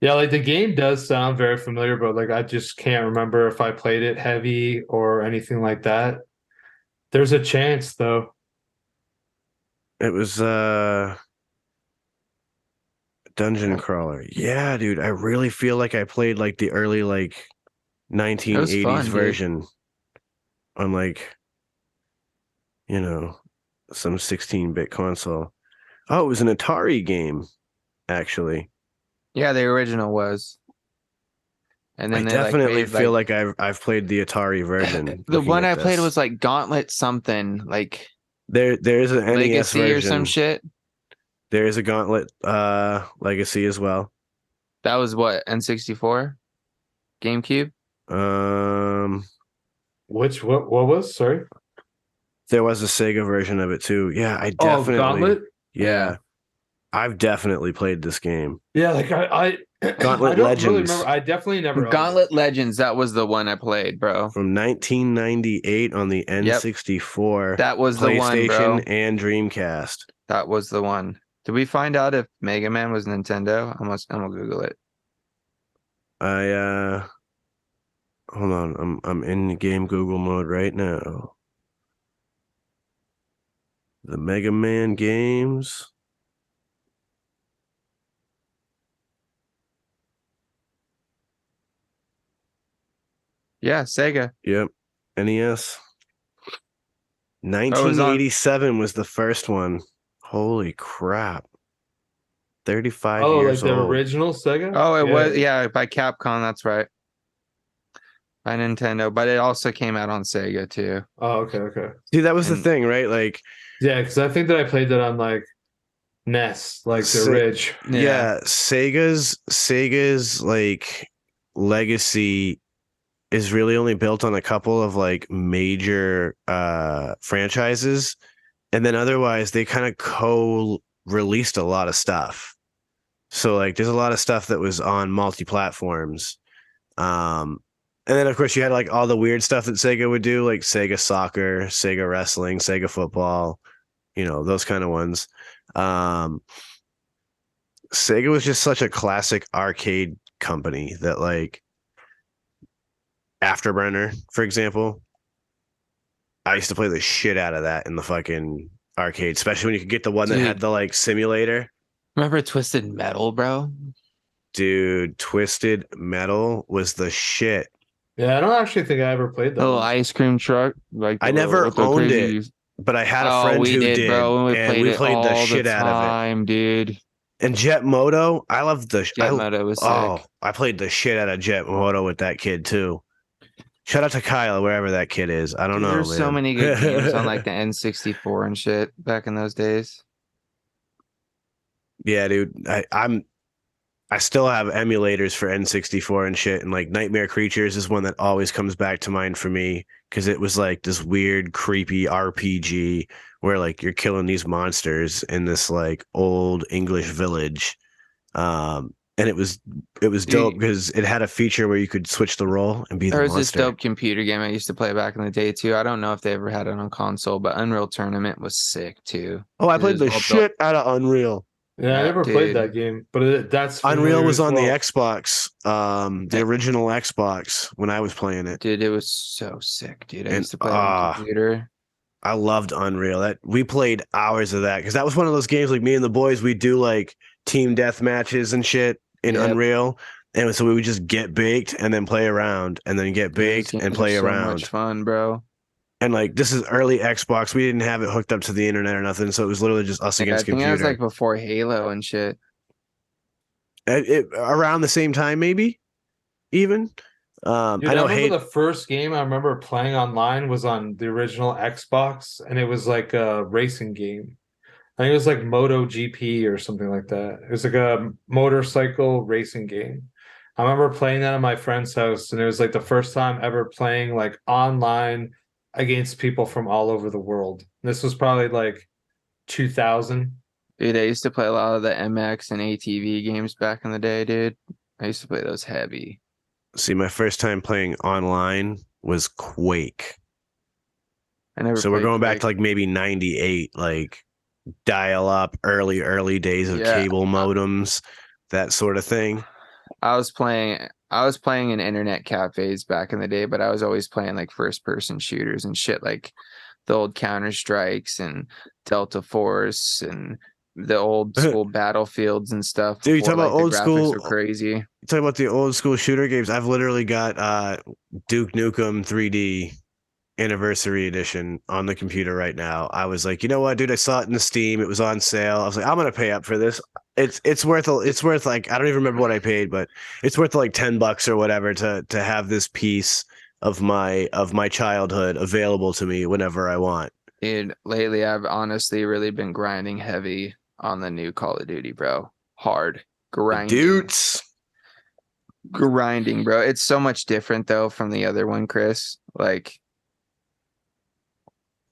Yeah, like the game does sound very familiar, but like I just can't remember if I played it heavy or anything like that. There's a chance though. It was dungeon crawler. Yeah, dude. I really feel like I played like the early like It was 1980s fun, dude. version on like some 16-bit console. Oh, it was an Atari game, actually. Yeah, the original was. And I then they like definitely made feel like like I've played the Atari version. the looking one at I played this. was like Gauntlet something, like There is an NES Legacy or some version. shit. There is a Gauntlet Legacy as well. That was what, N64? GameCube? What was? Sorry. There was a Sega version of it too. Yeah, I Oh, definitely. Gauntlet? Yeah, I've definitely played this game. Yeah, like I Gauntlet I don't Legends. really remember. I definitely never owned Gauntlet it. Legends, that was the one I played, bro. From 1998 on the N64, That was the one, bro. PlayStation, and Dreamcast. That was the one. Did we find out if Mega Man was Nintendo? I'm gonna Google it. I hold on. I'm in game Google mode right now. The Mega Man games. Yeah, Sega. Yep. NES. Oh, it was on. 1987 was the first one. Holy crap. 35 Oh, like years the old. original Sega? Oh, it Yeah. was, yeah, by Capcom, that's right. By Nintendo, but it also came out on Sega too. Oh, okay. See, that was the And- thing, right? Like, Yeah, because I think that I played that on like NES, like the Ridge. yeah, Sega's like legacy is really only built on a couple of like major franchises, and then otherwise they kind of co-released a lot of stuff. So like there's a lot of stuff that was on multi-platforms. And then of course you had like all the weird stuff that Sega would do, like Sega Soccer, Sega Wrestling, Sega Football, those kind of ones. Sega was just such a classic arcade company that like Afterburner, for example, I used to play the shit out of that in the fucking arcade, especially when you could get the one that Dude. had the like simulator. Remember Twisted Metal, bro? Dude, Twisted Metal was the shit. Yeah, I don't actually think I ever played that. The little one. ice cream truck. Like I never with the owned crazy- it, but I had a Oh, friend we who did, bro. We and we it played the all shit out of it. time, dude. And Jet Moto, I love the Jet Moto was sick. I played the shit out of Jet Moto with that kid too. Shout out to Kyle, wherever that kid is. I don't Dude, know. there's so man. many good games on like the N64 and shit back in those days. Yeah, dude. I still have emulators for N64 and shit, and like Nightmare Creatures is one that always comes back to mind for me because it was like this weird, creepy RPG where like you're killing these monsters in this like old English village. And it was dope Dude, because it had a feature where you could switch the role and be the there was this monster. dope computer game I used to play back in the day too. I don't know if they ever had it on console, but Unreal Tournament was sick too. Oh, I It played was the all built. shit out of Unreal. Yeah, I Yeah, never played dude. that game, but that's Unreal familiar was as on the well. Xbox, the original Xbox when I was playing it. Dude, it was so sick, dude. I And used to play it on computer. I loved Unreal. That we played hours of that because that was one of those games like me and the boys we'd do like team death matches and shit in Yep. Unreal. And so we would just get baked and then play around and then get Dude, those baked and games are play so around. much fun, bro. And like this is early Xbox. We didn't have it hooked up to the internet or nothing, so it was literally just us Yeah, I against think that was computer. like before Halo and shit. Around the same time, maybe even. Dude, I I know. remember the first game I remember playing online was on the original Xbox, and it was like a racing game. I think it was like Moto GP or something like that. It was like a motorcycle racing game. I remember playing that at my friend's house, and it was like the first time ever playing like online against people from all over the world. This was probably like 2000. Dude, I used to play a lot of the MX and ATV games back in the day, dude. I used to play those heavy. See, my first time playing online was Quake. I never So we're played going back Quake. to like maybe 98, like dial up, early days of Yeah. cable modems, that sort of thing. I was playing in internet cafes back in the day, but I was always playing like first person shooters and shit like the old Counter Strikes and Delta Force and the old school battlefields and stuff. Dude, you before, talk about like, old the graphics school. were crazy. You talk about the old school shooter games. I've literally got Duke Nukem 3D Anniversary Edition on the computer right now. I was like, you know what, dude? I saw it in the Steam. It was on sale. I was like, I'm gonna pay up for this. It's worth like I don't even remember what I paid, but it's worth like $10 or whatever to have this piece of my childhood available to me whenever I want. Dude, lately I've honestly really been grinding heavy on the new Call of Duty, bro. Hard. Grinding. Dudes. Grinding, bro. It's so much different though from the other one, Chris. Like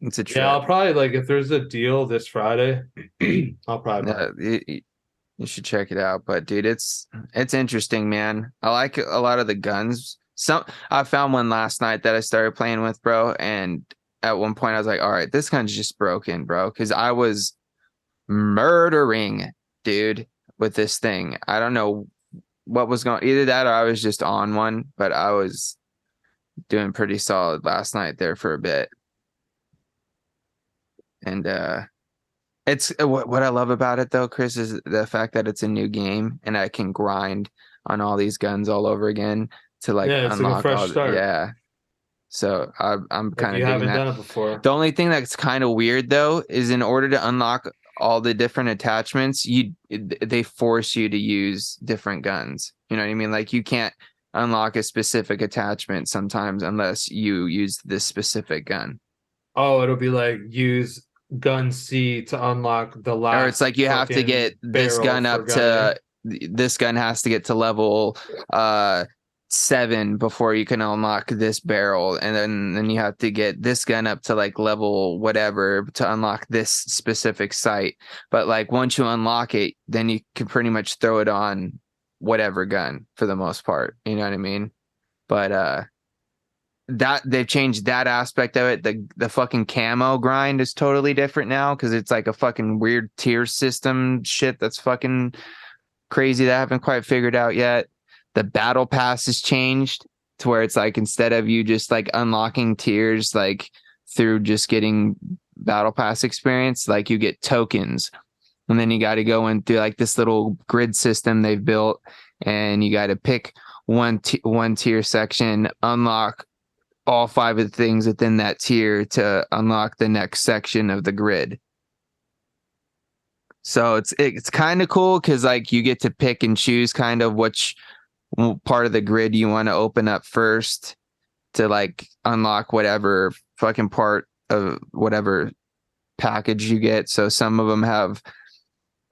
it's a trip. Yeah, I'll probably like if there's a deal this Friday, I'll probably buy it. You should check it out. But dude, it's interesting, man. I like a lot of the guns. I found one last night that I started playing with, bro, and at one point I was like, all right, this gun's just broken, bro, because I was murdering, dude, with this thing. I don't know what was going, either that or I was just on one, but I was doing pretty solid last night there for a bit. And it's what I love about it though, Chris, is the fact that it's a new game and I can grind on all these guns all over again to like it's unlock like a fresh start. Yeah. So I'm Like kind of you digging haven't that. done it before. The only thing that's kind of weird though is in order to unlock all the different attachments, they force you to use different guns. You know what I mean? Like you can't unlock a specific attachment sometimes unless you use this specific gun. Oh, it'll be like use gun C to unlock the last. Or it's like you have to get this gun up to this gun has to get to level 7 before you can unlock this barrel, and then you have to get this gun up to like level whatever to unlock this specific sight. But like once you unlock it, then you can pretty much throw it on whatever gun for the most part. You know what I mean? But that they've changed that aspect of it. The fucking camo grind is totally different now because it's like a fucking weird tier system shit that's fucking crazy that I haven't quite figured out yet. The battle pass has changed to where it's like instead of you just like unlocking tiers like through just getting battle pass experience, like you get tokens, and then you got to go in through like this little grid system they've built, and you got to pick one tier section, unlock all 5 of the things within that tier to unlock the next section of the grid. So it's kind of cool because like you get to pick and choose kind of which part of the grid you want to open up first to like unlock whatever fucking part of whatever package you get. So some of them have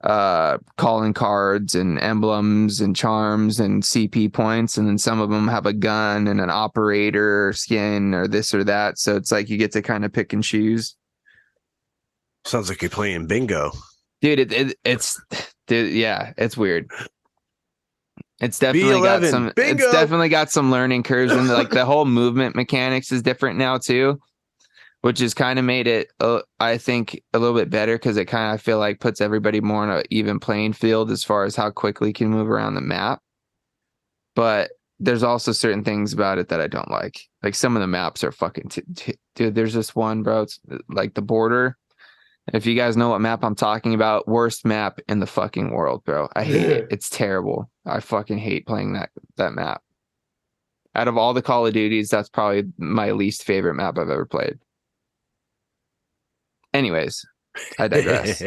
calling cards and emblems and charms and CP points, and then some of them have a gun and an operator skin or this or that. So it's like you get to kind of pick and choose. Sounds like you're playing bingo. Dude, it's dude, yeah, it's weird. It's definitely got B11, some bingo! it's definitely got some learning curves, and like the whole movement mechanics is different now too, which has kind of made it I think a little bit better, because it kind of, I feel like, puts everybody more on an even playing field as far as how quickly you can move around the map. But there's also certain things about it that I don't like. Like some of the maps are fucking dude, there's this one, bro, it's like the border. If you guys know what map I'm talking about, worst map in the fucking world, bro. I hate it. It's terrible. I fucking hate playing that map. Out of all the Call of Duties, that's probably my least favorite map I've ever played. Anyways, I digress.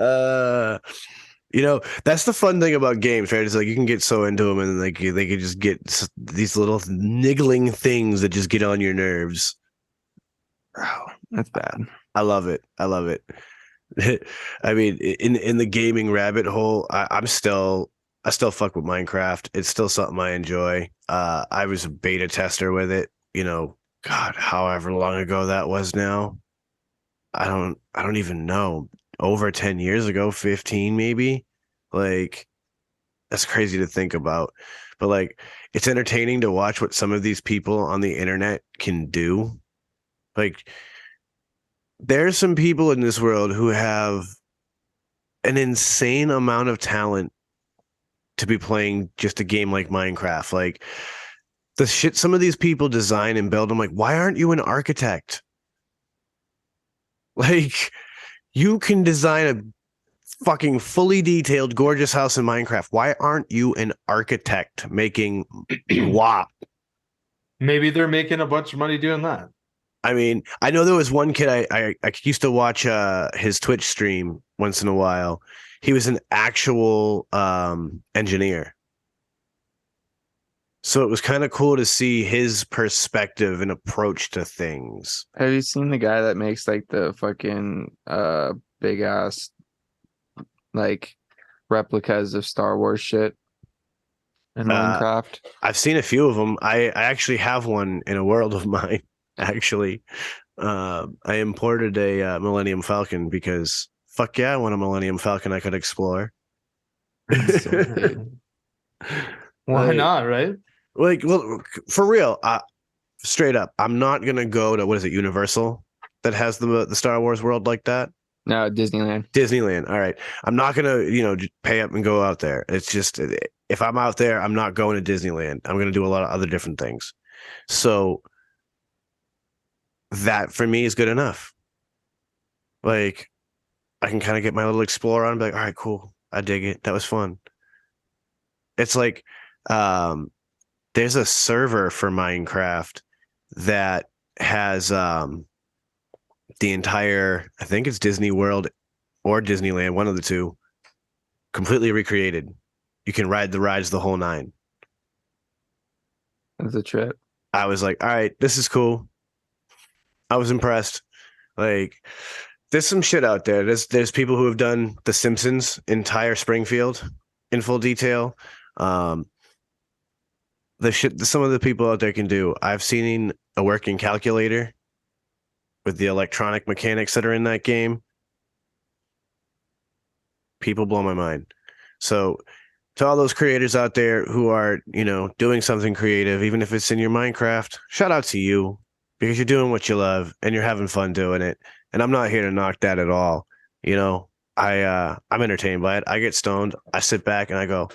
That's the fun thing about games, right? It's like you can get so into them, and like they can just get these little niggling things that just get on your nerves. Oh, that's bad. I love it. I love it. I mean, in the gaming rabbit hole, I still fuck with Minecraft. It's still something I enjoy. I was a beta tester with it, God, however long ago that was now. I don't even know. Over 10 years ago, 15 maybe. Like, that's crazy to think about. But like, it's entertaining to watch what some of these people on the internet can do. Like, there's some people in this world who have an insane amount of talent to be playing just a game like Minecraft. Like, the shit some of these people design and build, I'm like, why aren't you an architect? Like, you can design a fucking fully detailed, gorgeous house in Minecraft. Why aren't you an architect making WAP? Maybe they're making a bunch of money doing that. I mean, I know there was one kid I used to watch his Twitch stream once in a while. He was an actual engineer. So it was kind of cool to see his perspective and approach to things. Have you seen the guy that makes like the fucking big ass like replicas of Star Wars shit in Minecraft? I've seen a few of them. I actually have one in a world of mine. Actually, I imported a Millennium Falcon because fuck yeah, I want a Millennium Falcon I could explore. Why not, right? Like, well, for real, straight up, I'm not gonna go to, what is it, Universal, that has the Star Wars world like that? No, Disneyland. Disneyland. All right, I'm not gonna just pay up and go out there. It's just, if I'm out there, I'm not going to Disneyland. I'm gonna do a lot of other different things. So that for me is good enough. Like, I can kind of get my little explorer on and be like, all right, cool, I dig it. That was fun. It's like, there's a server for Minecraft that has the entire, I think it's Disney World or Disneyland, one of the two, completely recreated. You can ride the rides, the whole nine. That's a trip. I was like, all right, this is cool. I was impressed. Like, there's some shit out there. There's people who have done The Simpsons entire Springfield in full detail. The shit some of the people out there can do. I've seen a working calculator with the electronic mechanics that are in that game. People blow my mind. So to all those creators out there who are, doing something creative, even if it's in your Minecraft, shout out to you, because you're doing what you love and you're having fun doing it. And I'm not here to knock that at all. I'm entertained by it. I get stoned. I sit back and I go,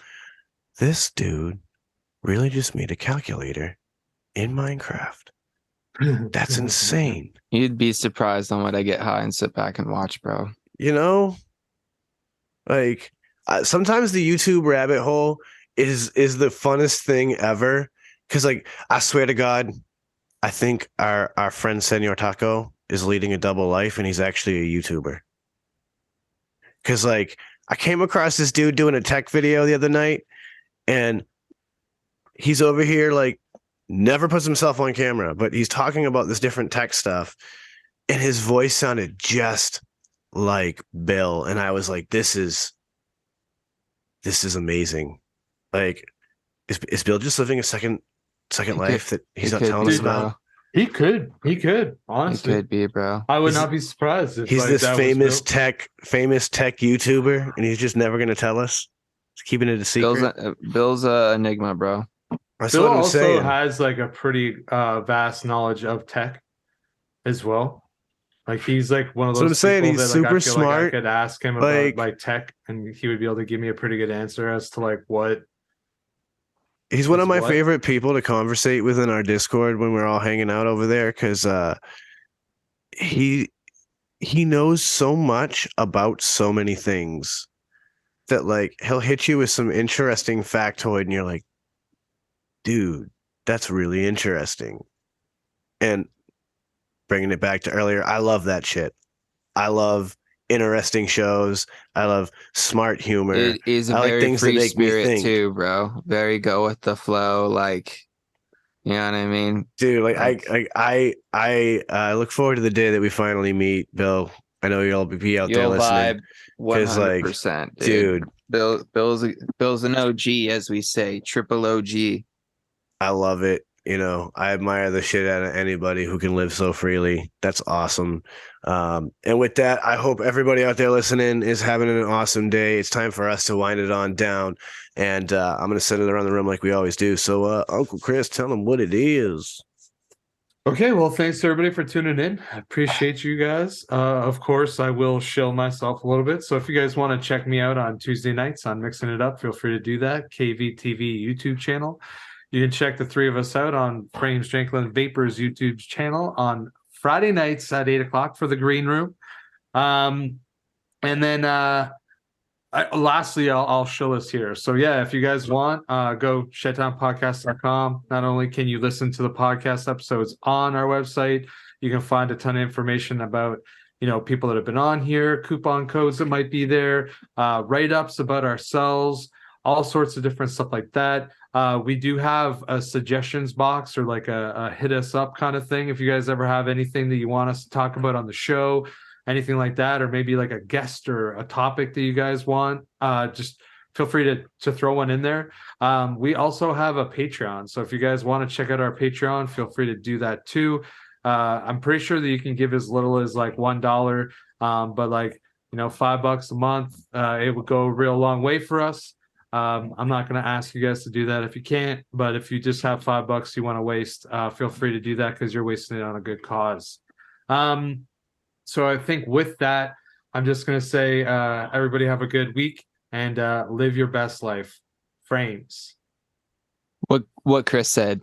this dude really just made a calculator in Minecraft. That's insane. You'd be surprised on what I get high and sit back and watch, bro. Like, sometimes the YouTube rabbit hole is the funnest thing ever. Because, like, I swear to God, I think our friend Senor Taco is leading a double life, and he's actually a YouTuber. Because, like, I came across this dude doing a tech video the other night, and he's over here, like, never puts himself on camera, but he's talking about this different tech stuff, and his voice sounded just like Bill, and I was like, this is amazing. Like, is Bill just living a second life that he's not telling us about? He could, honestly. It could be, bro. I would not be surprised if He's like, this that famous tech YouTuber, and he's just never going to tell us. He's keeping it a secret. Bill's a enigma, bro. That's Bill what I'm also saying. has like a pretty vast knowledge of tech as well. Like he's like one of those. So I'm saying people he's that, like, super I feel like smart. I could ask him about like tech, and he would be able to give me a pretty good answer as to like what. He's one of my favorite people to conversate with in our Discord when we're all hanging out over there, because he knows so much about so many things that like he'll hit you with some interesting factoid, and you're like, dude, that's really interesting. And bringing it back to earlier, I love that shit. I love interesting shows. I love smart humor. It is a very free spirit too, bro. Very go with the flow, like, you know what I mean, dude. Like I look forward to the day that we finally meet, Bill. I know you'll be out there listening. 100%, dude. Bill's an OG, as we say, triple OG. I love it. You know, I admire the shit out of anybody who can live so freely. That's awesome. And with that, I hope everybody out there listening is having an awesome day. It's time for us to wind it on down. And I'm going to send it around the room like we always do. So, Uncle Chris, tell them what it is. Okay, well, thanks to everybody for tuning in. I appreciate you guys. Of course, I will shill myself a little bit. So if you guys want to check me out on Tuesday nights on Mixing It Up, feel free to do that. KVTV YouTube channel. You can check the three of us out on Frames, Janklin, Vapors YouTube channel on Friday nights at 8 o'clock for the Green Room. And then lastly, I'll show us here. So yeah, if you guys want, go shedtimepodcast.com. Not only can you listen to the podcast episodes on our website, you can find a ton of information about, you know, people that have been on here, coupon codes that might be there, write-ups about ourselves, all sorts of different stuff like that. We do have a suggestions box, or like a hit us up kind of thing. If you guys ever have anything that you want us to talk about on the show, anything like that, or maybe like a guest or a topic that you guys want, just feel free to throw one in there. We also have a Patreon. So if you guys want to check out our Patreon, feel free to do that too. I'm pretty sure that you can give as little as like $1, but like, you know, $5 a month, it would go a real long way for us. I'm not going to ask you guys to do that if you can't, but if you just have $5 you want to waste, feel free to do that, because you're wasting it on a good cause. So I think with that, I'm just going to say, everybody have a good week and live your best life. Frames. What Chris said.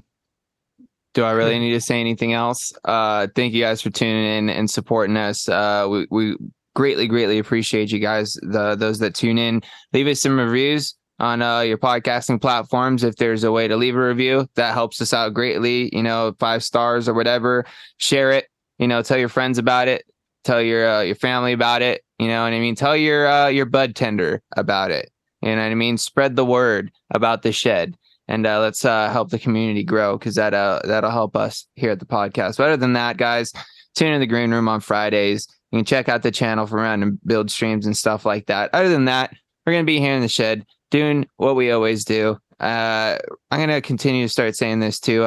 Do I really need to say anything else? Thank you guys for tuning in and supporting us. We greatly appreciate you guys, those that tune in. Leave us some reviews on your podcasting platforms. If there's a way to leave a review, that helps us out greatly. You know, 5 stars or whatever. Share it. You know, tell your friends about it. Tell your family about it. You know what I mean? Tell your bud tender about it. You know what I mean? Spread the word about the shed, and let's help the community grow, because that'll help us here at the podcast. But other than that, guys, tune in the Green Room on Fridays. You can check out the channel for random build streams and stuff like that. Other than that, we're gonna be here in the shed doing what we always do. I'm gonna continue to start saying this too.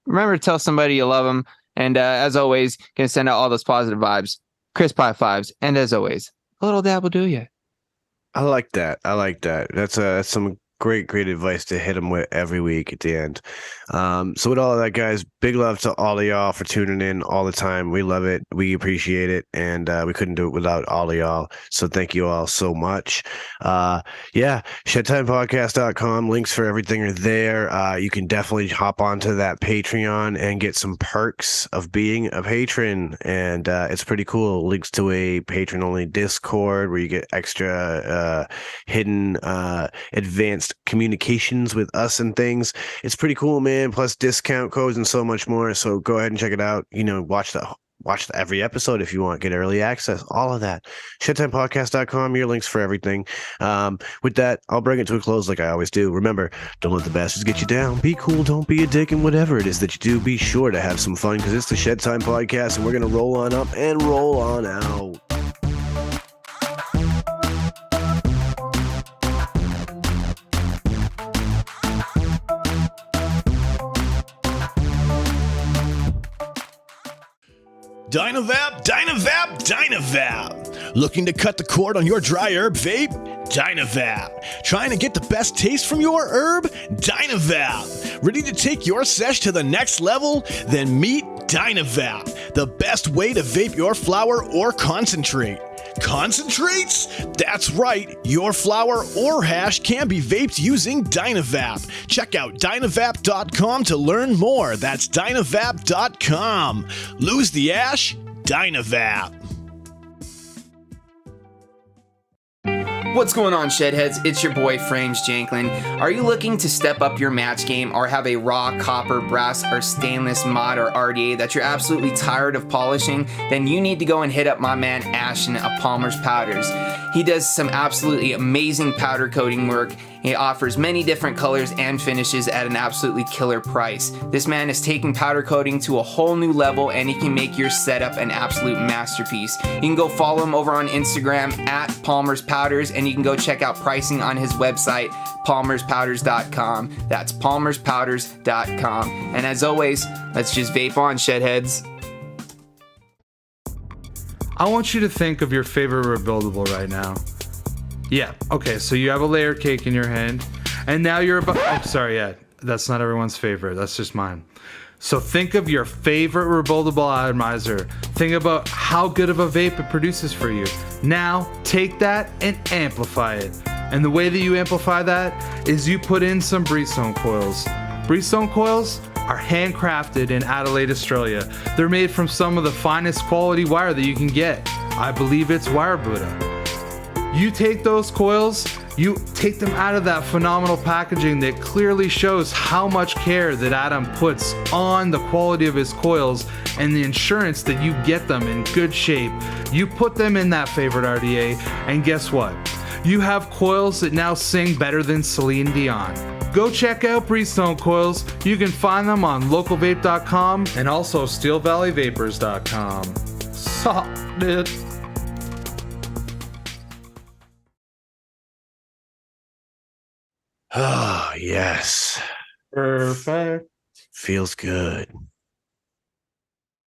Remember to tell somebody you love them. And as always, gonna send out all those positive vibes, crisp high fives, and as always, a little dab will do you. I like that. That's some great advice to hit them with every week at the end. So with all of that, guys, big love to all of y'all for tuning in all the time. We love it. We appreciate it. And we couldn't do it without all of y'all. So thank you all so much. Shedtimepodcast.com. Links for everything are there. You can definitely hop onto that Patreon and get some perks of being a patron. And it's pretty cool. Links to a patron-only Discord where you get extra hidden advanced communications with us and things. It's pretty cool, man. Plus discount codes and so much more. So go ahead and check it out. You know, watch every episode if you want. Get early access, all of that. Shedtimepodcast.com, your links for everything. With that, I'll bring it to a close like I always do. Remember, don't let the bastards get you down. Be cool, don't be a dick, and whatever it is that you do, be sure to have some fun, because it's the Shedtime Podcast, and we're going to roll on up and roll on out. Dynavap, Dynavap, Dynavap. Looking to cut the cord on your dry herb vape? Dynavap. Trying to get the best taste from your herb? Dynavap. Ready to take your sesh to the next level? Then meet Dynavap, the best way to vape your flower or concentrate. Concentrates? That's right, your flower or hash can be vaped using Dynavap. Check out Dynavap.com to learn more. That's Dynavap.com. Lose the ash? Dynavap. What's going on, Shedheads? It's your boy Frames Janklin. Are you looking to step up your match game or have a raw copper, brass, or stainless mod or RDA that you're absolutely tired of polishing? Then you need to go and hit up my man Ashton of Palmer's Powders. He does some absolutely amazing powder coating work. He offers many different colors and finishes at an absolutely killer price. This man is taking powder coating to a whole new level, and he can make your setup an absolute masterpiece. You can go follow him over on Instagram at Palmer's Powders, and you can go check out pricing on his website, palmerspowders.com. That's palmerspowders.com. And as always, let's just vape on, Shedheads. I want you to think of your favorite rebuildable right now. Yeah, okay, so you have a layer cake in your hand, and now you're about... Oh, sorry, yeah, that's not everyone's favorite. That's just mine. So think of your favorite rebuildable atomizer. Think about how good of a vape it produces for you. Now, take that and amplify it. And the way that you amplify that is you put in some Breezestone coils. Breezestone coils are handcrafted in Adelaide, Australia. They're made from some of the finest quality wire that you can get. I believe it's wire Buddha. You take those coils, you take them out of that phenomenal packaging that clearly shows how much care that Adam puts on the quality of his coils and the insurance that you get them in good shape. You put them in that favorite RDA, and guess what? You have coils that now sing better than Celine Dion. Go check out Breezestone coils. You can find them on localvape.com and also steelvalleyvapors.com. Solid. Oh, yes. Perfect. Feels good.